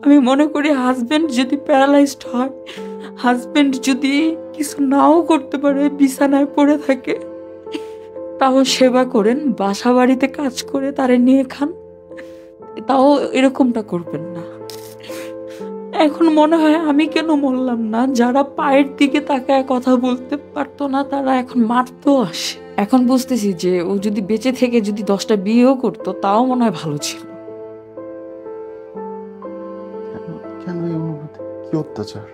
আমি মনে করি হাজবেন্ড যদি প্যারালাইজড হয়, হাজবেন্ড যদি কিছু নাও করতে পারে, বিছানায় পড়ে থাকে, তাও সেবা করেন, বাসা বাড়িতে কাজ করে তারে নিয়ে খান, তাও এরকমটা করবেন না। এখন মনে হয় আমি কেন মরলাম না? যারা পায়ের দিকে তাকায় কথা বলতে পারতো না তারা এখন মারতো আসে। এখন বুঝতেছি যে ও যদি বেঁচে থেকে যদি 10টা বিয়েও করতো তাও মনে হয় ভালো ছিল। কেন এই অনুভূতি? কি অত্যাচার?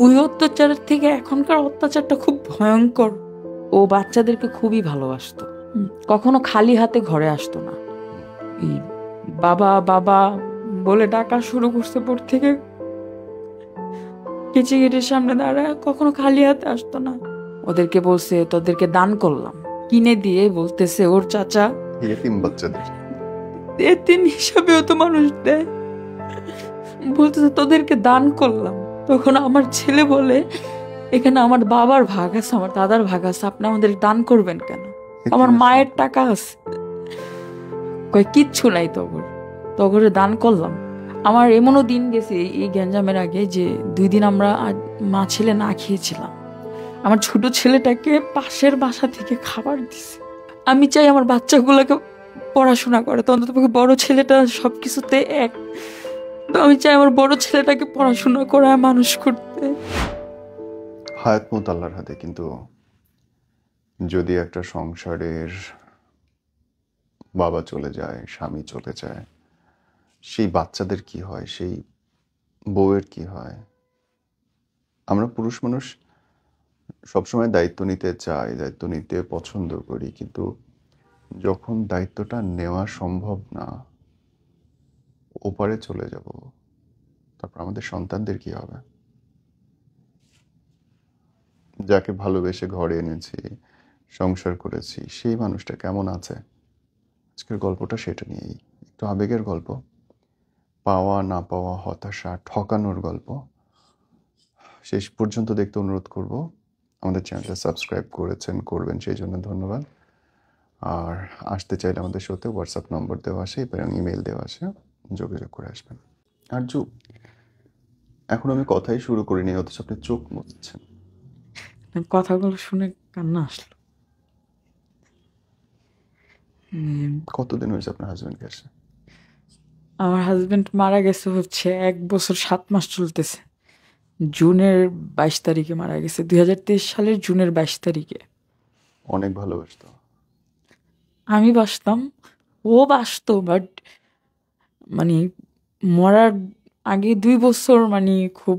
ওই অত্যাচারের থেকে এখনকার অত্যাচারটা খুব ভয়ঙ্কর। ও বাচ্চাদেরকে খুবই ভালোবাসতো, কখনো খালি হাতে ঘরে আসতো না। এই বাবা বাবা বলে ডাকা শুরু করছে পর থেকে, কেচে গেটের সামনে দাঁড়ায়, কখনো খালি হাতে আসতো না। ওদেরকে বলছে তোদেরকে দান করলাম, কিনে দিয়ে বলতেছে ওর চাচা এতিম বাচ্চাদের এতিম হিসাবেও তো মানুষ দেয়, বলতেছে তোদেরকে দান করলাম। তখন আমার ছেলে বলে এখানে আমার বাবার ভাগ আছে, আমার দাদার ভাগ আছে, আপনি আমাদের দান করবেন কেন? আমার মায়ের টাকা আছে। কয় কিচ্ছু নাই তগরে দান করলাম। আমার এমনও দিন গেছে এই গ্যাঞ্জামের আগে যে 2 দিন আমরা মা ছেলে না খেয়েছিলাম। আমার ছোট ছেলেটাকে পাশের বাসা থেকে খাবার দিছে। আমি চাই আমার বাচ্চাগুলোকে পড়াশোনা করে, তো অন্তত বড় ছেলেটা সবকিছুতে এক, তো আমি চাই আমার বড় ছেলেটাকে পড়াশোনা করা মানুষ করতে। হায়াত মত আল্লাহর হাতে, কিন্তু যদি একটা সংসারের বাবা চলে যায়, স্বামী চলে যায়, সেই বাচ্চাদের কি হয়, সেই বউয়ের কি হয়? আমরা পুরুষ মানুষ সবসময় দায়িত্ব নিতে চাই, দায়িত্ব নিতে পছন্দ করি, কিন্তু যখন দায়িত্বটা নেওয়া সম্ভব না, ওপারে চলে যাব, তারপর আমাদের সন্তানদের কি হবে? যাকে ভালোবেসে ঘরে এনেছি, সংসার করেছি, সেই মানুষটা কেমন আছে? আজকের গল্পটা সেটা নিয়েই, একটু আবেগের গল্প, পাওয়া না পাওয়া, হতাশা, ঠকানোর গল্প। শেষ পর্যন্ত দেখতে অনুরোধ করব। আমাদের চ্যানেলটা সাবস্ক্রাইব করবেন, সেই জন্য ধন্যবাদ। আর আসতে চাইলে আমাদের শোতে হোয়াটসঅ্যাপ নম্বর দেওয়া আছে এবং ইমেল দেওয়া আছে, যোগাযোগ করে আসবেন। আরজু, এখন আমি কথাই শুরু করিনি, অথচ আপনি চোখ মুছছেন। কথাগুলো শুনে কান্না আসলো। কতদিন হয়েছে আপনার হাজবেন্ডকে আসে? আমার হাজবেন্ড মারা গেছে হচ্ছে 1 বছর 7 মাস চলতেছে। জুনের 22 তারিখে মারা গেছে, 2023 সালের জুনের 22 তারিখে। অনেক ভালোবাসতো। আমি বাসতাম, ও বাসতো, বাট মানে মরার আগে 2 বছর মানে খুব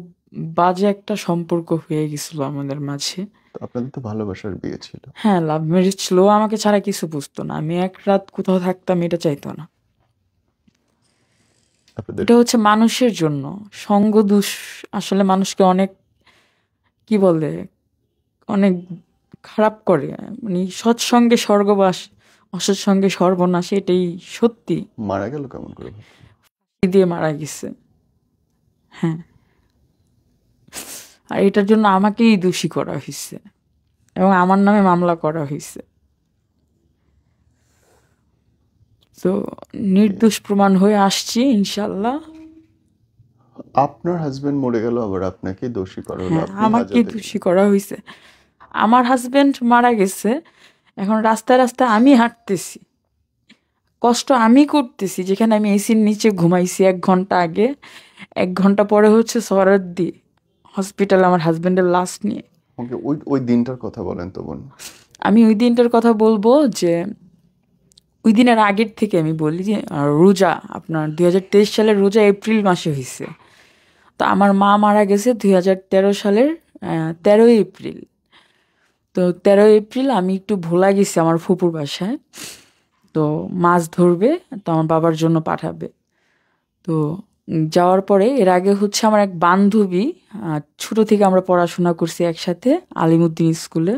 বাজে একটা সম্পর্ক হয়ে গেছিল আমাদের মাঝে। তো আপনাদের তো ভালোবাসার বিয়ে ছিল। হ্যাঁ, লাভ ম্যারেজ ছিল। ও আমাকে ছাড়া কিছু বুঝতো না, আমি এক রাত কোথাও থাকতাম এটা চাইতো না। আপনাদের এটা হচ্ছে মানুষের জন্য সঙ্গ দোষ, আসলে মানুষকে অনেক কি বলে অনেক খারাপ করে, মানে সৎসঙ্গে স্বর্গবাস, অসৎসঙ্গে সর্বনাশ, এটাই সত্যি। মারা গেল কেমন করে? দিয়ে মারা গেছে। হ্যাঁ, আর এটার জন্য আমাকেই দোষী করা হয়েছে এবং আমার নামে মামলা করা হয়েছে। তো নির্দোষ প্রমাণ হয়ে আসছি ইনশাল্লাহ। আপনার হাজবেন্ড মরে গেল, আবার আপনাকে দোষী করা হলো? হ্যাঁ, আপনি আমাকে হাজতে দোষী করা হয়েছে। আমার হাজবেন্ড মারা গেছে, এখন রাস্তায় রাস্তায় আমি হাঁটতেছি, কষ্ট আমি করতেছি, যেখানে আমি এসির নিচে ঘুমাইছি 1 ঘন্টা আগে, 1 ঘন্টা পরে হচ্ছে সরারদি হসপিটালে আমার হাজবেন্ডের লাশ নিয়ে। ওকে, ওই দিনটার কথা বলেন তো বোন। আমি ওই দিনটার কথা বলবো যে ওই দিনের আগের থেকে আমি বলি যে রোজা আপনার 2023 সালের রোজা এপ্রিল মাসে হয়েছে। তো আমার মা মারা গেছে 2013 সালের 13ই এপ্রিল। তো 13 এপ্রিল আমি একটু ভোলা গেছি আমার ফুপুর বাসায়, তো মাছ ধরবে, তো আমার বাবার জন্য পাঠাবে। তো যাওয়ার পরে এর আগে হচ্ছে আমার এক বান্ধবী, ছোট থেকে আমরা পড়াশোনা করছি একসাথে আলিমুদ্দিন স্কুলে।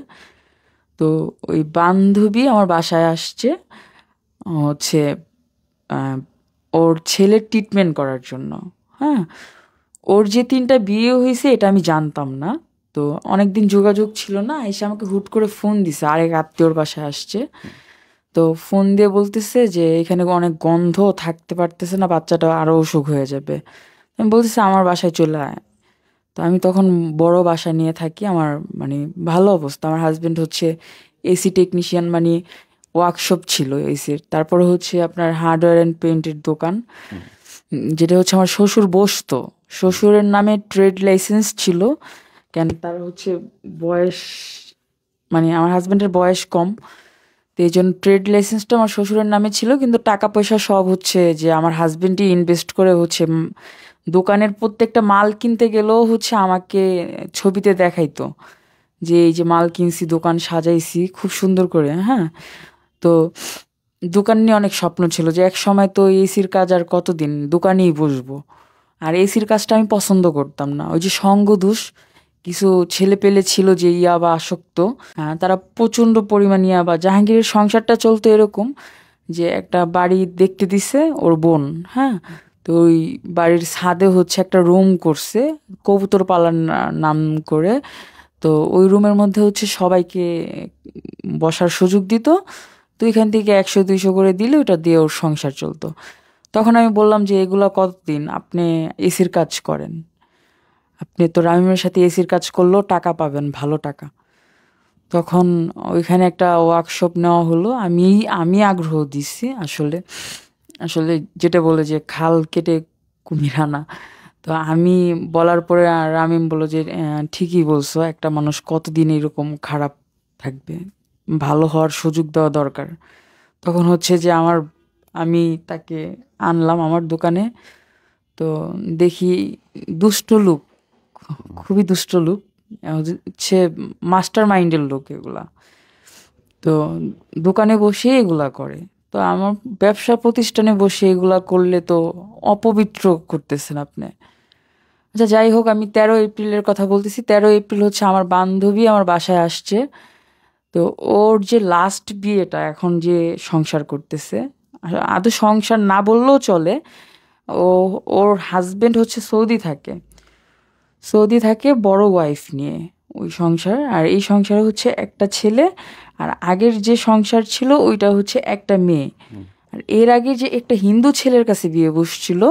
তো ওই বান্ধবী আমার বাসায় আসছে হচ্ছে ওর ছেলের ট্রিটমেন্ট করার জন্য। হ্যাঁ, ওর যে 3টা বিয়ে হয়েছে এটা আমি জানতাম না, তো অনেকদিন যোগাযোগ ছিল না, এসে আমাকে হুট করে ফোন দিছে, আরেক আত্মীয়র বাসায় আসছে। তো ফোন দিয়ে বলতেছে যে এখানে অনেক গন্ধ, থাকতে পারতেছে না, বাচ্চাটা আরো অসুখ হয়ে যাবে। আমি বলতেছি আমার বাসায় চলে আয়। তো আমি তখন বড় বাসা নিয়ে থাকি, আমার মানে ভালো অবস্থা। আমার হাজবেন্ড হচ্ছে এসি টেকনিশিয়ান, মানে ওয়ার্কশপ ছিল এসির। তারপরে হচ্ছে আপনার হার্ডওয়্যার অ্যান্ড পেইন্টের দোকান, হুম, যেটা হচ্ছে আমার শ্বশুর বসতো। হুম, শ্বশুরের নামে ট্রেড লাইসেন্স ছিল, কেন তার হচ্ছে বয়স, মানে আমার হাজবেন্ডের বয়স কম, তো এই জন্য ট্রেড লাইসেন্সটা আমার শ্বশুরের নামে ছিল। কিন্তু টাকা পয়সা সব হচ্ছে যে আমার হাজবেন্ডই ইনভেস্ট করে হচ্ছে দোকানের প্রত্যেকটা মাল কিনতে গেলেও হচ্ছে আমাকে ছবিতে দেখাইতো যে এই যে মাল কিনছি, দোকান সাজাইছি খুব সুন্দর করে। হ্যাঁ, তো দোকান নিয়ে অনেক স্বপ্ন ছিল যে এক সময় তো এসির কাজ আর কতদিন দোকানেই বসবো। আর এসির কাজটা আমি পছন্দ করতাম না, ওই যে সঙ্গদোষ, কিছু ছেলে পেলে ছিল যে ইয়াবা আসক্ত। তারা প্রচণ্ড পরিমাণ ইয়াবা। জাহাঙ্গীরের সংসারটা চলতো এরকম যে একটা বাড়ি দেখতে দিছে ওর বোন। হ্যাঁ, তো ওই বাড়ির ছাদে হচ্ছে একটা রুম করছে কবুতর পালার নাম করে। তো ওই রুমের মধ্যে হচ্ছে সবাইকে বসার সুযোগ দিত। তো এখান থেকে 100-200 করে দিলে ওটা দিয়ে ওর সংসার চলতো। তখন আমি বললাম যে এগুলা কতদিন আপনি এসির কাজ করেন, আপনি তো রামিমের সাথে এসির কাজ করলেও টাকা পাবেন, ভালো টাকা। তখন ওইখানে একটা ওয়ার্কশপ নেওয়া হলো। আমি আগ্রহ দিচ্ছি আসলে। আসলে যেটা বলে যে খাল কেটে কুমির আনা, তো আমি বলার পরে রামিম বলল যে ঠিকই বলছো, একটা মানুষ কতদিন এরকম খারাপ থাকবে, ভালো হওয়ার সুযোগ দেওয়া দরকার। তখন হচ্ছে যে আমি তাকে আনলাম আমার দোকানে। তো দেখি দুষ্ট লোক, খুবই দুষ্ট লোক, হচ্ছে মাস্টার মাইন্ডের লোক এগুলা। তো দোকানে বসে এগুলা করে। তো আমার ব্যবসা প্রতিষ্ঠানে বসে এগুলা করলে তো অপবিত্র করতেছেন আপনি। আচ্ছা যাই হোক, আমি 13 এপ্রিলের কথা বলতেছি। 13 এপ্রিল হচ্ছে আমার বান্ধবী আমার বাসায় আসছে। তো ওর যে লাস্ট বিয়েটা, এখন যে সংসার করতেছে, আদৌ সংসার না বললেও চলে। ও, ওর হাজবেন্ড হচ্ছে সৌদি থাকে। সৌদি থাকে বড় ওয়াইফ নিয়ে ওই সংসার। আর এই সংসারে হচ্ছে একটা ছেলে, আর আগের যে সংসার ছিল ওইটা হচ্ছে একটা মেয়ে। হুম। আর এর আগে যে একটা হিন্দু ছেলের কাছে বিয়ে বসছিল,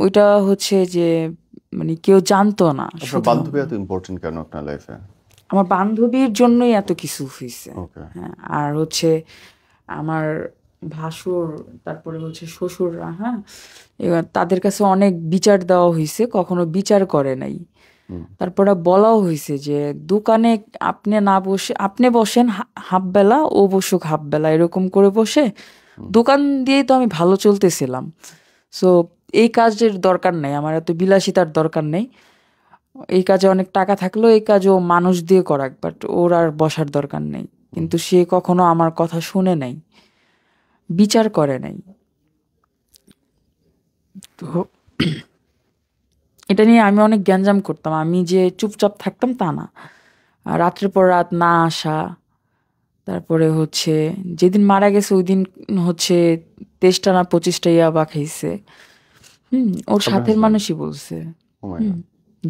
ওইটা হচ্ছে যে মানে কেউ জানতো না আপনার শুধু। বান্ধবী এত ইম্পর্টেন্ট কেন আপনার লাইফে? আমার বান্ধবীর জন্যই এত কিছু হয়েছে। ওকে। হ্যাঁ, আর হচ্ছে আমার ভাসুর, তারপরে হচ্ছে শ্বশুররা, হ্যাঁ, এবার তাদের কাছে অনেক বিচার দেওয়া হয়েছে, কখনো বিচার করে নাই। হুম, তারপরে বলাও হয়েছে যে দোকানে আপনি না বসে, আপনি বসেন হাফ বেলা, ও বসুক হাফ বেলা, এরকম করে বসে হুম, দোকান দিয়েই তো আমি ভালো চলতেছিলাম। সো এই কাজের দরকার নেই আমার, এত বিলাসিতার দরকার নেই। এই কাজে অনেক টাকা থাকলেও এই কাজও মানুষ দিয়ে করাক, বাট ওর আর বসার দরকার নেই। হুম। কিন্তু সে কখনো আমার কথা শুনে নাই, বিচার করে নাই। তো এটা নিয়ে আমি অনেক গ্যাঞ্জাম করতাম। আমি যে চুপচাপ থাকতাম তা না। আর রাত্রের পর রাত না আসা। তারপরে হচ্ছে যেদিন মারা গেছে ওই দিন হচ্ছে 23টা না 25টা ইয়াবা খাইছে। ওর আপনার সাথের হাজবেন্ড? মানুষই বলছে। ও মাই হুম, গড।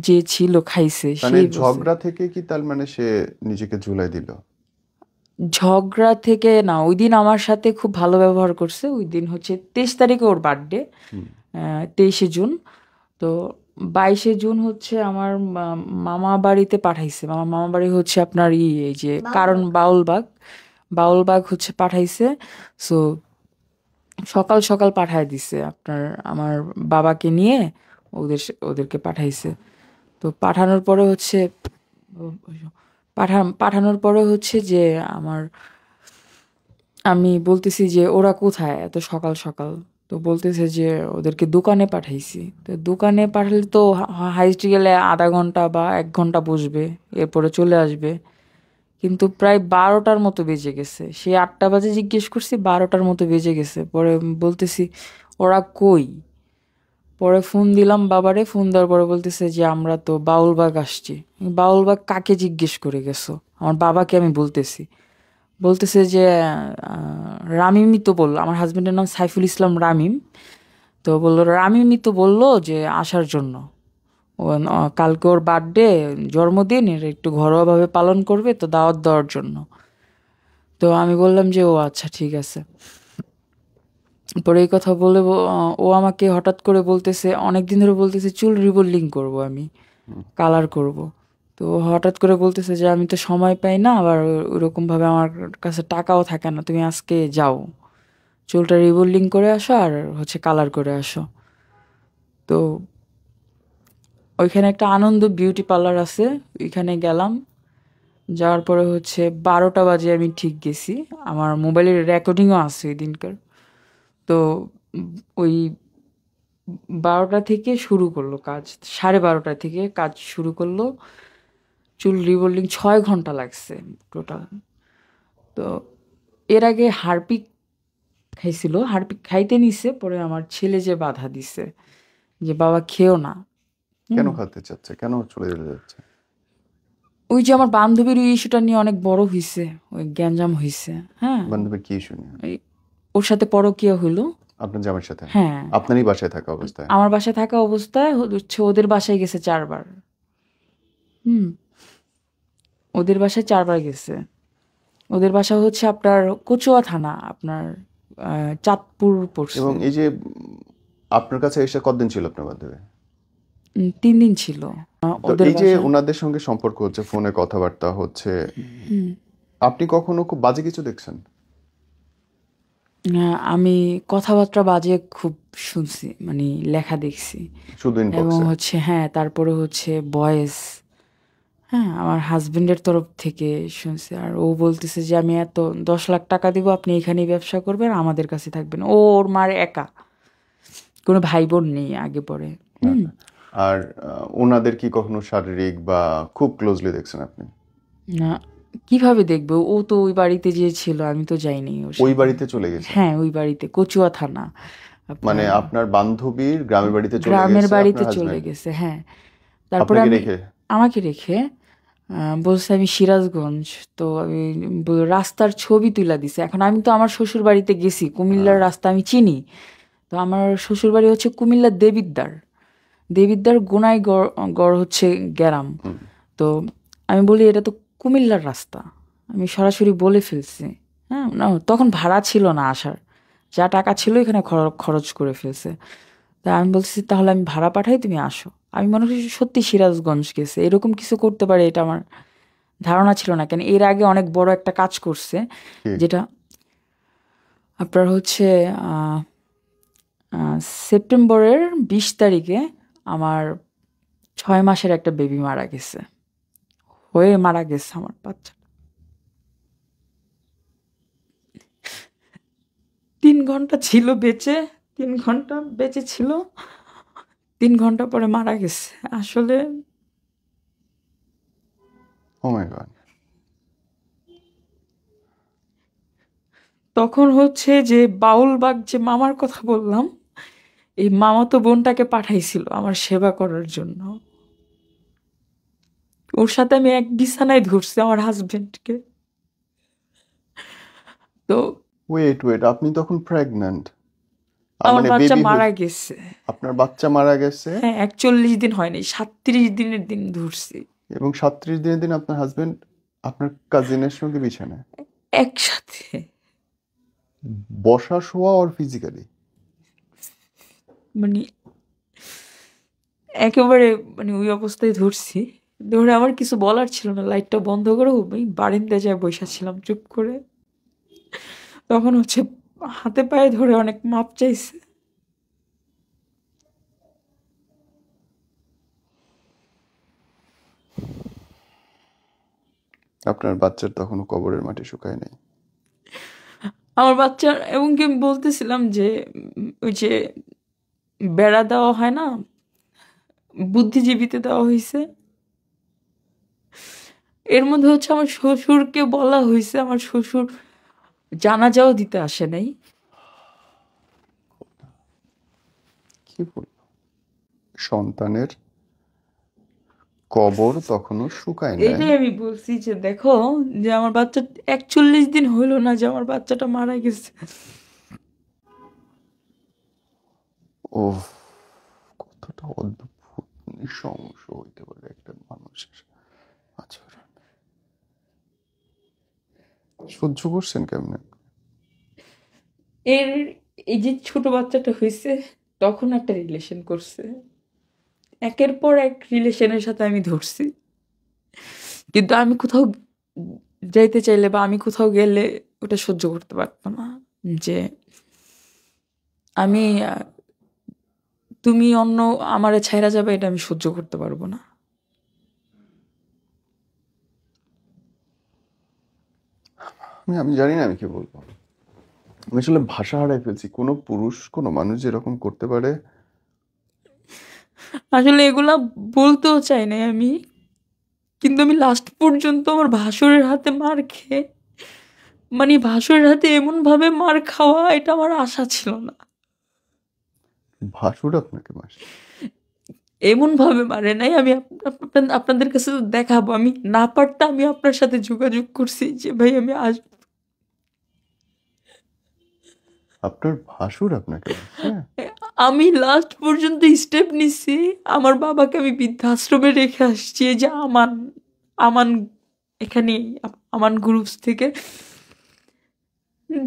যে ছিল খাইছে মানে সেই বলছে। ঝগড়া থেকে কি তার মানে সে নিজেকে ঝুলাই দিল? ঝগড়া থেকে না, ওই দিন আমার সাথে খুব ভালো ব্যবহার করছে। ওই দিন হচ্ছে 23 তারিখে ওর বার্থডে, হুম, 23শে জুন। তো 22শে জুন হচ্ছে আমার মামা বাড়িতে পাঠাইছে। আমার মামা বাড়ি হচ্ছে আপনার এই যে কারণ বাউলবাগ, বাউলবাগ হচ্ছে পাঠাইছে। সো সকাল সকাল পাঠায় দিছে আপনার আমার বাবাকে নিয়ে, ওদেরকে পাঠাইছে। তো পাঠানোর পরে হচ্ছে পাঠানোর পরে হচ্ছে যে আমার, আমি বলতেছি যে ওরা কোথায় এত সকাল সকাল। তো বলতেছে যে ওদেরকে দোকানে পাঠাইছি। তো দোকানে পাঠালে তো হাইস্ট গেলে আধা ঘন্টা বা 1 ঘন্টা বসবে, এরপরে চলে আসবে। কিন্তু প্রায় 12টার মতো বেজে গেছে। সে 8টা বাজে জিজ্ঞেস করছি, 12টার মতো বেজে গেছে। পরে বলতেছি ওরা কই। পরে ফোন দিলাম বাবারে, ফোন দেওয়ার পরে বলতেছে যে আমরা তো বাউলবাগ আসছি। বাউলবাগ কাকে জিজ্ঞেস করে গেছো? আমার বাবাকে আমি বলতেছি। বলতেছে যে রামিমই তো বললো, আমার হাজবেন্ডের নাম সাইফুল ইসলাম রামিম। তো বললো রামিমই তো বললো যে আসার জন্য। ও কালকে ওর বার্থডে, জন্মদিন, এর একটু ঘরোয়াভাবে পালন করবে, তো দাওয়াত দেওয়ার জন্য। তো আমি বললাম যে ও আচ্ছা ঠিক আছে। পরে এই কথা বলে ও আমাকে হঠাৎ করে বলতেছে, অনেক দিন ধরে বলতেছে চুল রিবন্ডিং করব আমি, কালার করব। তো হঠাৎ করে বলতেছে যে আমি তো সময় পাই না, আবার ওরকমভাবে আমার কাছে টাকাও থাকে না, তুমি আজকে যাও চুলটা রিবন্ডিং করে আসো আর হচ্ছে কালার করে আসো। তো ওইখানে একটা আনন্দ বিউটি পার্লার আছে, ওইখানে গেলাম। যাওয়ার পরে হচ্ছে 12টা বাজে আমি ঠিক গেছি। আমার মোবাইলের রেকর্ডিংও আছে ওই দিনকার। তো ওই 12টা থেকে শুরু করলো কাজ, 12:30 থেকে কাজ শুরু করলো। চুল রিবন্ডিং 6 ঘন্টা লাগছে টোটাল। তো এর আগে হারপিক খাইছিল, হারপিক খাইতে নিছে, পরে আমার ছেলে যে বাধা দিছে যে বাবা খেও না। কেন খাতে চাচ্ছে, কেন চলে যেতে যাচ্ছে? ওই যে আমার বান্ধবীর ওই ইস্যুটা নিয়ে অনেক বড় হইছে, ওই গ্যাঞ্জাম হইছে। হ্যাঁ, বান্ধবীর কি শুনি? এই ওর সাথে পরকীয়া হইলো। আপনার জামাইয়ের সাথে? হ্যাঁ, আপনারই বাসায় থাকা অবস্থায়? আমার বাসায় থাকা অবস্থায় হচ্ছে ওদের বাসায় গেছে 4 বার। হুম, ওদের বাসায় 4 বার গেছে। ওদের বাসা হচ্ছে আপনার কচুয়া থানা, আপনার চাঁদপুর পড়ছে। এবং এই যে আপনার কাছে এসে কতদিন ছিল আপনার বান্ধবী? 3 দিন ছিল। তো ওদের এই যে বাসা। ওনাদের সঙ্গে সম্পর্ক হচ্ছে, ফোনে কথাবার্তা হচ্ছে, আপনি কখনো খুব বাজে কিছু দেখছেন? আমি কথাবার্তা বাজে খুব শুনছি, মানে লেখা দেখছি। শুধু এবং ইনবক্সে? হচ্ছে হ্যাঁ, তারপরে হচ্ছে ভয়েস, হ্যাঁ, আমার হাজবেন্ডের তরফ থেকে শুনছি। আর ও বলতেছে যে আমি এত 10 লাখ টাকা দিব, আপনি এখানেই ব্যবসা করবেন, আমাদের কাছে থাকবেন। ও ওর মার একা, কোনো ভাই বোন নেই আগে পরে। আচ্ছা। আর ওনাদের কি কখনো শারীরিক বা খুব ক্লোজলি দেখছেন আপনি? না, কিভাবে দেখবো? ও তো ওই বাড়িতে যে ছিল, আমি তো যাইনি ওর ওই সাথে। বাড়িতে চলে গেছে? হ্যাঁ, ওই বাড়িতে, কচুয়া থানা মানে আপনার, আপনার বান্ধবীর গ্রামের বাড়িতে চলে গ্রামের গেছে বাড়িতে আপনার চলে হাজবেন্ড গেছে। হ্যাঁ, তারপরে আপনাকে আমি, রেখে? আমাকে রেখে বলছে আমি সিরাজগঞ্জ। তো আমি রাস্তার ছবি তুলে দিছে। এখন আমি তো আমার শ্বশুর বাড়িতে গেছি, কুমিল্লার রাস্তা আমি চিনি। তো আমার শ্বশুর বাড়ি হচ্ছে কুমিল্লার দেবিদ্বার, দেবিদ্বার গোনাই গড়, গড় হচ্ছে গ্রাম। তো আমি বলি এটা তো কুমিল্লার রাস্তা, আমি সরাসরি বলে ফেলছি। হ্যাঁ, না তখন ভাড়া ছিল না আসার, যা টাকা ছিল এখানে খরচ করে ফেলছে। তা আমি বলছি তাহলে আমি ভাড়া পাঠাই, তুমি আসো। আমি মনে করি সত্যি সিরাজগঞ্জ গেছে, এরকম কিছু করতে পারে এটা আমার ধারণা ছিল না। কেন এর আগে অনেক বড় একটা কাজ করছে, কি? যেটা আপনার হচ্ছে আহ, সেপ্টেম্বরের 20 তারিখে আমার 6 মাসের একটা বেবি মারা গেছে, হয়ে মারা গেছে আমার বাচ্চা। 3 ঘন্টা ছিল বেঁচে, 3 ঘন্টা বেঁচে ছিল, 3 ঘন্টা পরে মারা গেছে। আসলে ও মাই গড। তখন হচ্ছে যে বাউলবাগ যে মামার কথা বললাম, এই মামাতো বোনটাকে পাঠাইছিল আমার সেবা করার জন্য। ওর সাথে আমি এক বিছানায় ধরছি আমার হাজবেন্ডকে। তো ওয়েট, আপনি তখন প্রেগন্যান্ট? আমার মানে বাচ্চা বেবি মারা গেছে। আপনার বাচ্চা মারা গেছে? হ্যাঁ, 41 দিন হয়নি, 37 দিনের দিন ধরছি এবং 37 দিনের দিন আপনার হাজবেন্ড আপনার কাজিনের সঙ্গে বিছানায় একসাথে। বসা, শোয়া আর ফিজিক্যালি? মানে একেবারে, মানে ওই অবস্থায় ধরছি, ধরে আমার কিছু বলার ছিল না, লাইটটা বন্ধ করে ওই বারিন্দায় যায় বসে ছিলাম চুপ করে। তখন হচ্ছে হাতে পায়ে ধরে অনেক মাপ চাইছে। আপনার বাচ্চার তখনও কবরের মাটি শুকায় নাই? আমার বাচ্চার, এবং কি আমি বলতেছিলাম যে ওই যে বেড়া দেওয়া হয় না, বুদ্ধিজীবীতে দেওয়া হয়েছে, এর মধ্যে হচ্ছে আমার শ্বশুরকে বলা হয়েছে, আমার শ্বশুর জানাজাও দিতে আসে নাই। কি বলবো, সন্তানের কবর তখনও শুকায় নাই। এটাই আমি বলছি যে দেখো, যে আমার বাচ্চা 41 দিন হইলো না যে আমার বাচ্চাটা মারা গেছে। ও, কতটা অদ্ভুত নৃশংস হইতে পারে একটা মানুষের আচরণ! সহ্য করছেন কেমনে? এর এই যে ছোট বাচ্চাটা হয়েছে তখন একটা রিলেশন করছে, একের পর এক রিলেশনের সাথে আমি ধরছি। কিন্তু আমি কোথাও যাইতে চাইলে বা আমি কোথাও গেলে ওটা সহ্য করতে পারতাম না, যে আমি তুমি অন্য আমারে ছাইরা যাবে, এটা আমি সহ্য করতে পারবো না। আমি জানি না আমি কি বলবো। আমি আসলে ভাষা হারাই ফেলছি। কোনো পুরুষ, কোনো মানুষ যেরকম করতে পারে। আসলে এগুলা বলতেও চাই না আমি, কিন্তু আমি লাস্ট পর্যন্ত আমার ভাসুরের হাতে মার খেয়ে, মানে ভাসুরের হাতে এমন ভাবে মার খাওয়া, এটা আমার আশা ছিল না। ভাসুর আপনাকে মাসে? এমন ভাবে মারে নাই, আমি আপনাদের কাছে তো দেখাবো, আমি না পারতে আমি আপনার সাথে যোগাযোগ করছি যে ভাই আমি আসবো। আপনার ভাসুর আপনাকে মাসে? আমি লাস্ট পর্যন্ত স্টেপ নিছি, আমার বাবাকে আমি বৃদ্ধাশ্রমে রেখে আসছি, এই যে আমান আমান এখানে আমান গ্রুপস থেকে,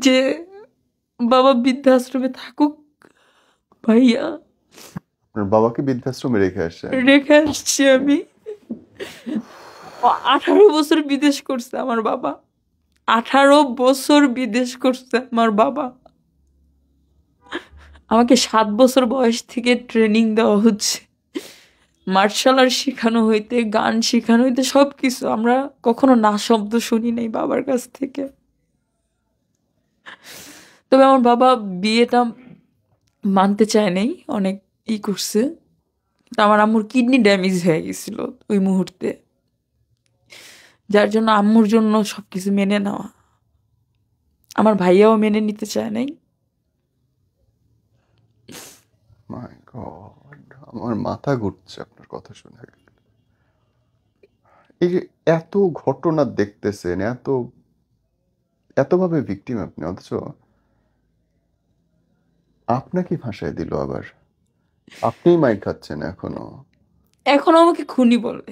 যে বাবা বৃদ্ধাশ্রমে থাকুক। ভাইয়া আপনার বাবাকে বৃদ্ধাশ্রমে রেখে আসছেন? রেখে আসছি আমি। 18 বছর বিদেশ করছে আমার বাবা, 18 বছর বিদেশ করছে আমার বাবা। আমাকে 7 বছর বয়স থেকে ট্রেনিং দেওয়া হচ্ছে, মার্শাল আর্ট শেখানো হইতে, গান শেখানো হইতে, সব কিছু। আমরা কখনো না শব্দ শুনি নাই বাবার কাছ থেকে। তবে আমার বাবা বিয়েটা মানতে চায় নাই, অনেক করছে। তো আমার আম্মুর কিডনি ড্যামেজ হয়ে গেছিল ওই মুহূর্তে, যার জন্য আম্মুর জন্য সবকিছু মেনে নেওয়া। আমার ভাইয়াও মেনে নিতে চায় নাই। মাই গড, আমার মাথা ঘুরছে আপনার কথা শুনে। এই যে এত ঘটনা দেখতেছেন, এতভাবে ভিকটিম আপনি, অথচ আপনাকে ফাঁসাই দিল আবার। আপনিই মাইর খাচ্ছেন এখনো। এখনো আমাকে খুনি বলে।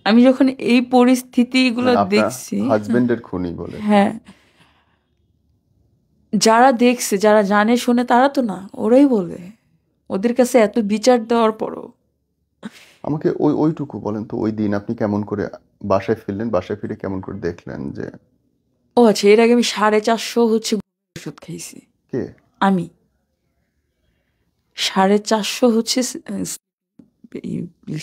আমি যখন এই পরিস্থিতিগুলো মানে আপনার দেখছি, হাজবেন্ডের খুনি বলে? হ্যাঁ, যারা দেখছে, যারা জানে শুনে, তারা তো না, ওরাই বলে। ওদের কাছে এত বিচার দেওয়ার পরও। আমাকে ওইটুকু বলেন তো, ওই দিন আপনি কেমন করে বাসায় ফিরলেন? বাসায় ফিরে কেমন করে দেখলেন যে? ও আচ্ছা, এর আগে আমি 450 হচ্ছে ওষুধ খাইছি। কে? আমি 450 হচ্ছে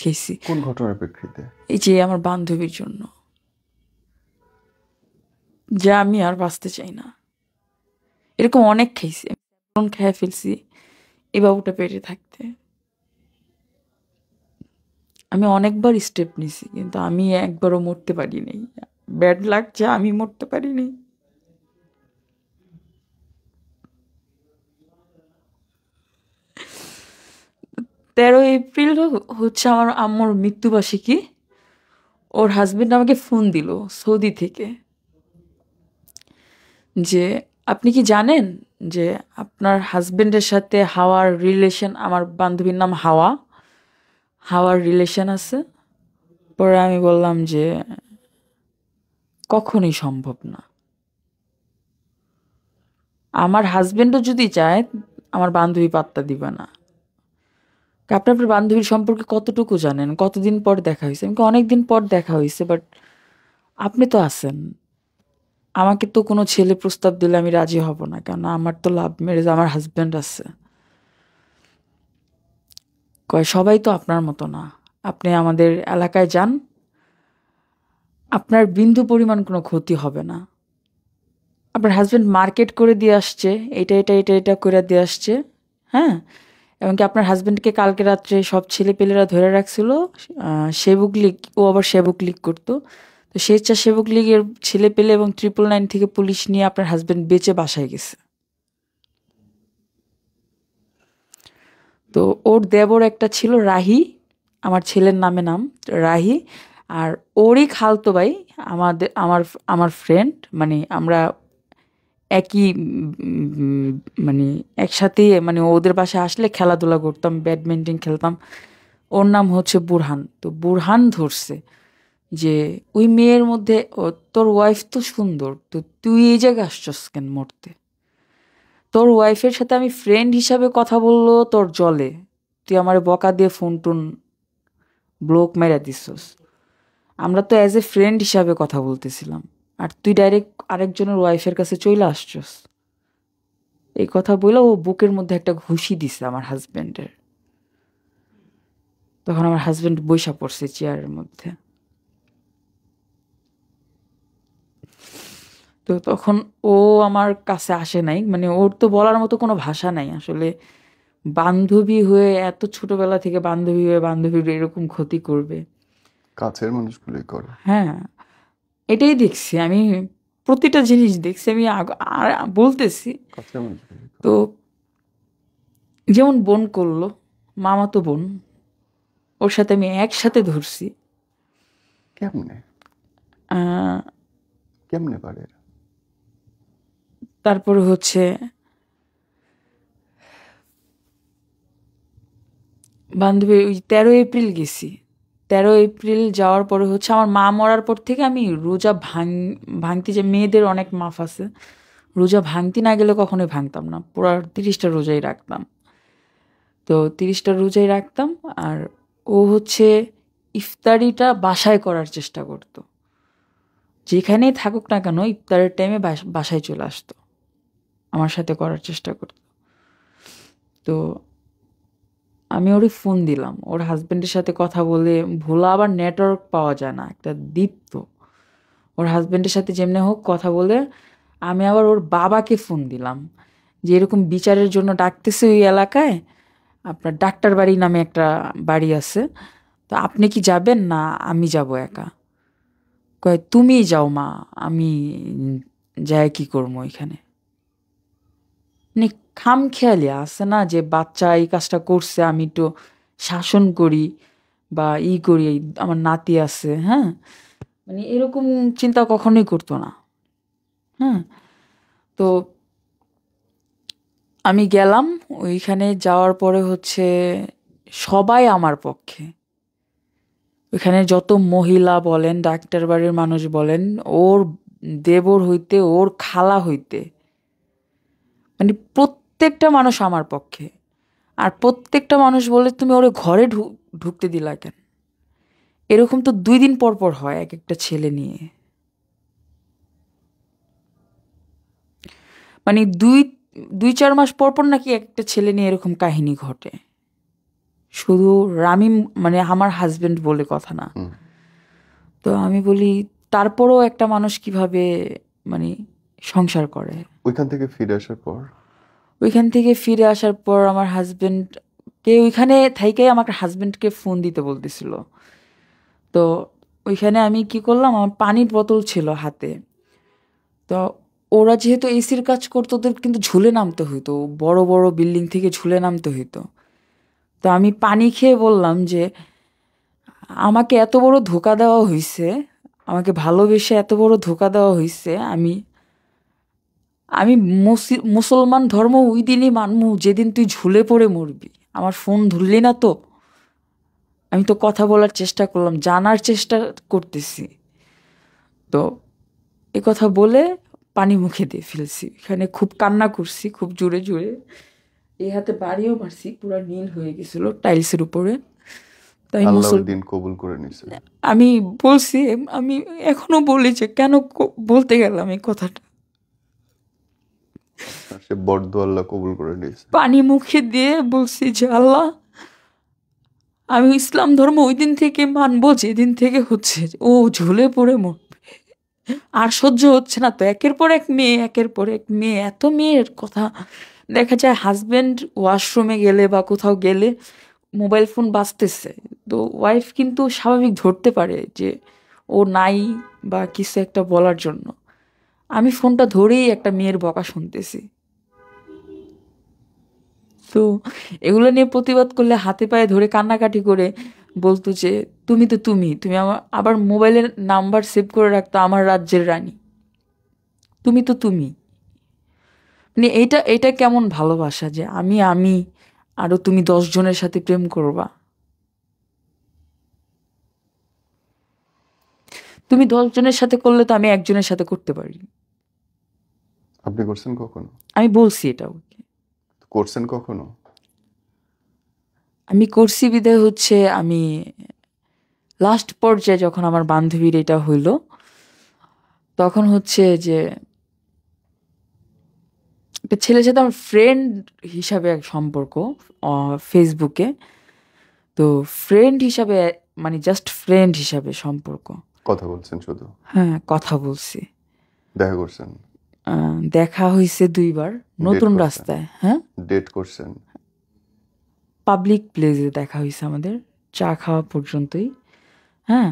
খেয়েছি, কোন ঘটনার প্রেক্ষিতে? এই যে আমার বান্ধবীর জন্য, যা আমি আর বাঁচতে চাই না। এরকম অনেক খাইছি, খেয়ে ফেলছি এই বাবুটা পেটে থাকতে। আমি অনেকবার স্টেপ নিছি, কিন্তু আমি একবারও মরতে পারিনি। ব্যাড লাগছে, আমি মরতে পারিনি। 13 এপ্রিল হচ্ছে আমার আম্মুর মৃত্যুবার্ষিকী। ওর হাজবেন্ড আমাকে ফোন দিল সৌদি থেকে, যে আপনি কি জানেন যে আপনার হাজবেন্ডের সাথে হাওয়ার রিলেশন, আমার বান্ধবীর নাম হাওয়া, হাওয়ার রিলেশন আছে। পরে আমি বললাম যে কখনোই সম্ভব না। আমার হাজবেন্ডও যদি চায়, আমার বান্ধবী পাত্তা দিবে না। আপনার বান্ধবীর সম্পর্কে কতটুকু জানেন, কতদিন পর দেখা হয়েছে? আমাকে অনেক দিন পর দেখা হয়েছে, বাট আপনি তো আছেন। আমাকে তো কোনো ছেলে প্রস্তাব দিলে আমি রাজি হব না, কেন আমার তো লাভ ম্যারেজ, আমার হাজব্যান্ড আছে। কয় সবাই তো আপনার মতো না, আপনি আমাদের এলাকায় যান, আপনার বিন্দু পরিমাণ কোনো ক্ষতি হবে না। আপনার হাজব্যান্ড মার্কেট করে দিয়ে আসছে, এটা এটা এটা এটা করে দিয়ে আসছে। হ্যাঁ, এমনকি আপনার হাজব্যান্ডকে কালকে রাত্রে সব ছেলেপেলেরা ধরে রাখছিল, সেবক লীগ, ও আবার সেবক লীগ করতো। তো স্বেচ্ছা সেবক লীগের ছেলেপেলে এবং 999 থেকে পুলিশ নিয়ে আপনার হাজব্যান্ড বেঁচে বাসায় গেছে। তো ওর দেবর একটা ছিল রাহি, আমার ছেলের নামে নাম রাহি, আর ওরই খালতো ভাই আমার আমার ফ্রেন্ড, মানে আমরা একই মানে একসাথে, মানে ওদের বাসায় আসলে খেলাধুলা করতাম, ব্যাডমিন্টন খেলতাম। ওর নাম হচ্ছে বুরহান। তো বুরহান ধরছে যে ওই মেয়ের মধ্যে তোর ওয়াইফ তো সুন্দর, তো তুই এই জায়গায় আসছস কেন মরতে? তোর ওয়াইফের সাথে আমি ফ্রেন্ড হিসাবে কথা বললো তোর জলে, তুই আমার বকা দিয়ে ফোন টোন ব্লক মেরা দিছস। আমরা তো অ্যাজ এ ফ্রেন্ড হিসাবে কথা বলতেছিলাম, আর তুই ডাইরেক্ট আরেকজনের ওয়াইফের কাছে চলে আসছস। এই কথা বলে ও বুকের মধ্যে একটা ঘুষি দিছে আমার হাজবেন্ডের। তখন আমার হাজবেন্ড বইসা পড়ছে চেয়ারের মধ্যে। তো তখন ও আমার কাছে আসে নাই, মানে ওর তো বলার মতো কোনো ভাষা নাই আসলে। বান্ধবী হয়ে এত ছোটবেলা থেকে বান্ধবী হয়ে বান্ধবীর এরকম ক্ষতি করবে। কাছের মানুষগুলোই করে। হ্যাঁ, এটাই দেখছি আমি, প্রতিটা জিনিস দেখছি আমি। আর বলতেছি কাছের মানুষগুলোই করে। তো যেমন বোন করলো, মামাতো বোন, ওর সাথে আমি একসাথে ধরছি। কেমনে আহ, কেমনে পারে এরা? তারপরে হচ্ছে বান্ধবী ওই 13 এপ্রিল গেছি। 13 এপ্রিল যাওয়ার পরে হচ্ছে আমার মা মরার পর থেকে আমি রোজা ভাঙতে, যে মেয়েদের অনেক মাফ আছে, রোজা ভাঙতে না গেলে কখনোই ভাঙতাম না, পুরো 30টা রোজাই রাখতাম। তো 30টা রোজাই রাখতাম। আর ও হচ্ছে ইফতারিটা বাসায় করার চেষ্টা করতো, যেখানেই থাকুক না কেন ইফতারের টাইমে বাসায় চলে আসতো, আমার সাথে করার চেষ্টা করতো। তো আমি ওরে ফোন দিলাম, ওর হাজবেন্ডের সাথে কথা বলে, ভোলা আবার নেটওয়ার্ক পাওয়া যায় না, একটা দ্বীপ তো। ওর হাজবেন্ডের সাথে যেমনি হোক কথা বলে আমি আবার ওর বাবাকে ফোন দিলাম, যে এরকম বিচারের জন্য ডাকতেছে ওই এলাকায়, আপনার ডাক্তার বাড়ি নামে একটা বাড়ি আছে, তো আপনি কি যাবেন না আমি যাব একা? কয় তুমিই যাও মা, আমি যাই কি করবো এখানে। মানে খামখেয়ালি আছে না, যে বাচ্চা এই কাজটা করছে আমি একটু শাসন করি বা করি, আমার নাতি আছে, হ্যাঁ, মানে এরকম চিন্তা কখনোই করতো না। হ্যাঁ, তো আমি গেলাম, ওইখানে যাওয়ার পরে হচ্ছে সবাই আমার পক্ষে। ওইখানে যত মহিলা বলেন, ডাক্তার বাড়ির মানুষ বলেন, ওর দেবর হইতে ওর খালা হইতে, মানে প্রত্যেকটা মানুষ আমার পক্ষে। আর প্রত্যেকটা মানুষ বলে তুমি ওরে ঘরে ঢুকতে দিলা কেন? এরকম তো 2 দিন পর পর হয় এক একটা ছেলে নিয়ে। মানে 2-4 মাস পর পর নাকি একটা ছেলে নিয়ে এরকম কাহিনী ঘটে। শুধু রামিম, মানে আমার হাজবেন্ড বলে কথা না। হুম। তো আমি বলি তারপরও একটা মানুষ কিভাবে মানে সংসার করে। ওইখান থেকে ফিরে আসার পর ওইখান থেকে ফিরে আসার পর আমার হাজবেন্ডকে ওইখানে থাইকাই আমাকে হাজবেন্ডকে ফোন দিতে বলতেছিল। তো ওইখানে আমি কি করলাম, আমার পানির বোতল ছিল হাতে। তো ওরা যেহেতু এসির কাজ করতো, ওদের কিন্তু ঝুলে নামতে হইতো, বড় বড় বিল্ডিং থেকে ঝুলে নামতে হইতো। তো আমি পানি খেয়ে বললাম যে আমাকে এত বড় ধোঁকা দেওয়া হয়েছে, আমাকে ভালোবেসে এত বড় ধোঁকা দেওয়া হয়েছে, আমি আমি মুসলমান ধর্ম ওই দিনই মানমু যেদিন তুই ঝুলে পড়ে মরবি। আমার ফোন ধরলি না তো? আমি তো কথা বলার চেষ্টা করলাম, জানার চেষ্টা করতেছি। তো এ কথা বলে পানি মুখে দিয়ে ফেলছি, এখানে খুব কান্না করছি, খুব জোরে জোরে, এই হাতে বাড়িও মারছি, পুরো নীল হয়ে গেছিল টাইলসের উপরে। তাই আল্লাহ ওই দিন কবুল করে নিছে। আমি বলছি, আমি এখনো বলি যে কেন বলতে গেলাম এই কথাটা। আর সে বড্ড আল্লাহ কবুল করে নিয়েছে। পানি মুখে দিয়ে বলছি যে আল্লাহ, আমি ইসলাম ধর্ম ওই দিন থেকে মানবো যেদিন থেকে হচ্ছে ও ঝুলে পড়ে মরবে। আর সহ্য হচ্ছে না তো, একের পর এক মেয়ে, একের পর এক মেয়ে, এত মেয়ের কথা। দেখা যায় হাজবেন্ড ওয়াশরুমে গেলে বা কোথাও গেলে মোবাইল ফোন বাজতেছে, তো ওয়াইফ কিন্তু স্বাভাবিক ধরতে পারে যে ও নাই বা কিছু একটা বলার জন্য। আমি ফোনটা ধরেই একটা মেয়ের বকা শুনতেছি। তো এগুলো নিয়ে প্রতিবাদ করলে হাতে পায়ে ধরে কান্নাকাটি করে বলতো যে তুমি তো তুমি তুমি আমার, আবার মোবাইলের নাম্বার সেভ করে রাখতো আমার রাজ্যের রানী, তুমি তো তুমি। মানে এইটা এটা কেমন ভালোবাসা যে আমি আরো তুমি 10 জনের সাথে প্রেম করবা? তুমি 10 জনের সাথে করলে তো আমি একজনের সাথে করতে পারি। আপনি করছেন কখনো? আমি বলছি এটা ওকে। করছেন কখনো? আমি করছি বিদায় হচ্ছে আমি লাস্ট পর্যায়ে যখন আমার বান্ধবীর এটা হইলো, তখন হচ্ছে যে একটা ছেলের সাথে আমার ফ্রেন্ড হিসাবে এক সম্পর্ক ফেসবুকে। তো ফ্রেন্ড হিসাবে, মানে জাস্ট ফ্রেন্ড হিসাবে সম্পর্ক। কথা বলছেন শুধু? হ্যাঁ, কথা বলছি। দেখা করছেন? দেখা হয়েছে 2 বার ডেট নতুন করছেন? রাস্তায়। হ্যাঁ, ডেট করছেন? পাবলিক প্লেসে দেখা হয়েছে আমাদের, চা খাওয়া পর্যন্তই। হ্যাঁ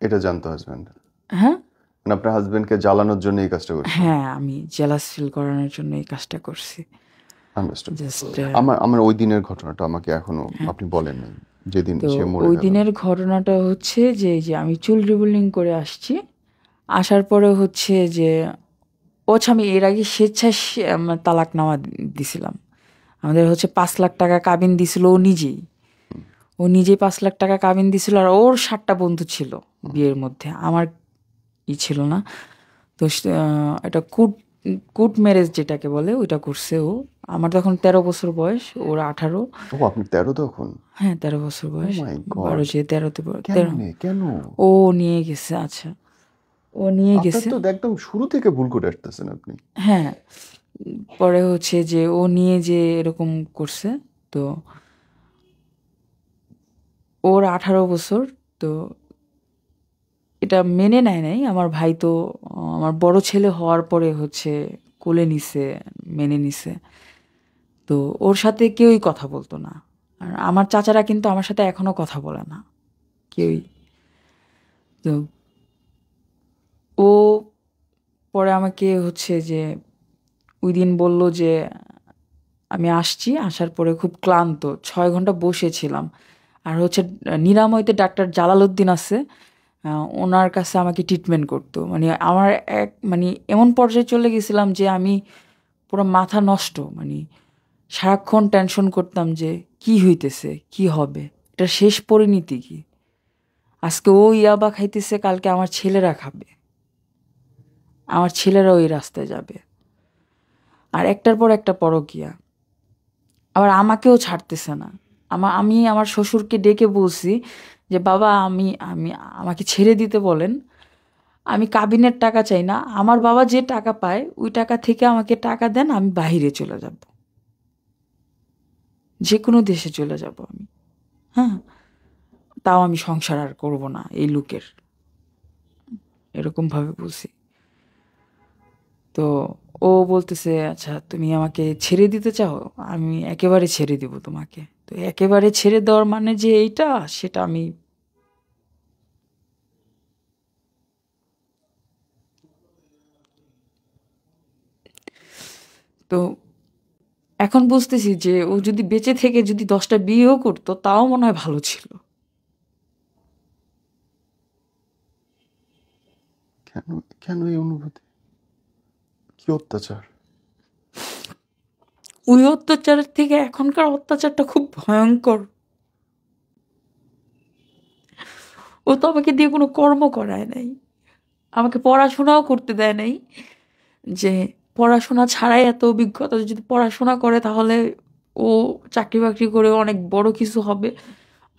এটা জানতো হাজবেন্ড? হ্যাঁ মানে আপনার হাজবেন্ডকে জ্বালানোর জন্য এই কাজটা করছেন? হ্যাঁ, আমি জেলাস ফিল করানোর জন্য এই কাজটা করছি। আন্ডারস্টুড। জাস্ট আমার ওই দিনের ঘটনাটা আমাকে এখনো আপনি বলেন নাই, যেদিন তো সে মরে ওই গেল। দিনের ঘটনাটা হচ্ছে যে এই যে আমি চুল রিবলিং করে আসছি, আসার পরে হচ্ছে যে আমি এর আগে স্বেচ্ছায় তালাকনামা দিছিলাম। আমাদের হচ্ছে 5 লাখ টাকা কাবিন দিছিল ও নিজেই। ও নিজেই 5 লাখ টাকা কাবিন দিছিল, আর ওর 7টা বন্ধু ছিল বিয়ের মধ্যে, আমার ছিল না। তো এটা কুট ম্যারেজ যেটাকে বলে ওইটা করছে ও। আমার তখন 13 বছর বয়স, ওর 18। ও, আপনি 13 তখন? হ্যাঁ, 13 বছর ও বয়স। মাই 12 গড! যে 13তে 13। কেমনে, কেন? ও নিয়ে গেছে। আচ্ছা, ও নিয়ে আপনার গেছে। তো একদম শুরু থেকে ভুল করে আসতেছেন আপনি। হ্যাঁ, পরে হচ্ছে যে ও নিয়ে যে এরকম করছে। তো ওর 18 বছর। তো এটা মেনে নেয় নাই আমার ভাই। তো আমার বড় ছেলে হওয়ার পরে হচ্ছে কোলে নিছে, মেনে নিছে। তো ওর সাথে কেউই কথা বলতো না। আর আমার চাচারা কিন্তু আমার সাথে এখনো কথা বলে না, কেউই। তো ও পরে আমাকে হচ্ছে যে ওই দিন বলল যে আমি আসছি, আসার পরে খুব ক্লান্ত, 6 ঘন্টা বসেছিলাম। আর হচ্ছে নিরাময়তে ডাক্তার জালালউদ্দিন আছে, ওনার কাছে আমাকে ট্রিটমেন্ট করতো। মানে আমার মানে এমন পর্যায়ে চলে গেছিলাম যে আমি পুরো মাথা নষ্ট। মানে সারাক্ষণ টেনশন করতাম যে কি হইতেছে, কি হবে, এটা শেষ পরিণতি কি। আজকে ও ইয়াবা খাইতেছে, কালকে আমার ছেলেরা খাবে, আমার ছেলেরা ওই রাস্তায় যাবে। আর একটার পর একটা পরকীয়া। আবার আমাকেও ছাড়তেছে না। আমি আমার শ্বশুরকে ডেকে বলছি যে বাবা, আমি আমি আমাকে ছেড়ে দিতে বলেন, আমি কাবিনের টাকা চাই না, আমার বাবা যে টাকা পায় ওই টাকা থেকে আমাকে টাকা দেন, আমি বাইরে চলে যাব, যে কোনো দেশে চলে যাব আমি। হ্যাঁ, তাও আমি সংসার আর করব না এই লোকের, এরকম ভাবে বলছি। তো ও বলতেছে আচ্ছা তুমি আমাকে ছেড়ে দিতে চাও, আমি একেবারে ছেড়ে দিব তোমাকে। তো একেবারে ছেড়ে দেওয়ার মানে যে এইটা, সেটা আমি তো এখন বুঝতেছি যে ও যদি বেঁচে থেকে যদি 10টা বিয়েও করতো তাও মনে হয় ভালো ছিল। কেন, কেন এই অনুভূতি? কি অত্যাচার! ওই অত্যাচারের থেকে এখনকার অত্যাচারটা খুব ভয়ঙ্কর। ও তো আমাকে দিয়ে কোনো কর্ম করায় নাই, আমাকে পড়াশোনাও করতে দেয় নাই। যে পড়াশোনা ছাড়াই এত অভিজ্ঞতা, যদি পড়াশোনা করে তাহলে ও চাকরি বাকরি করে অনেক বড় কিছু হবে,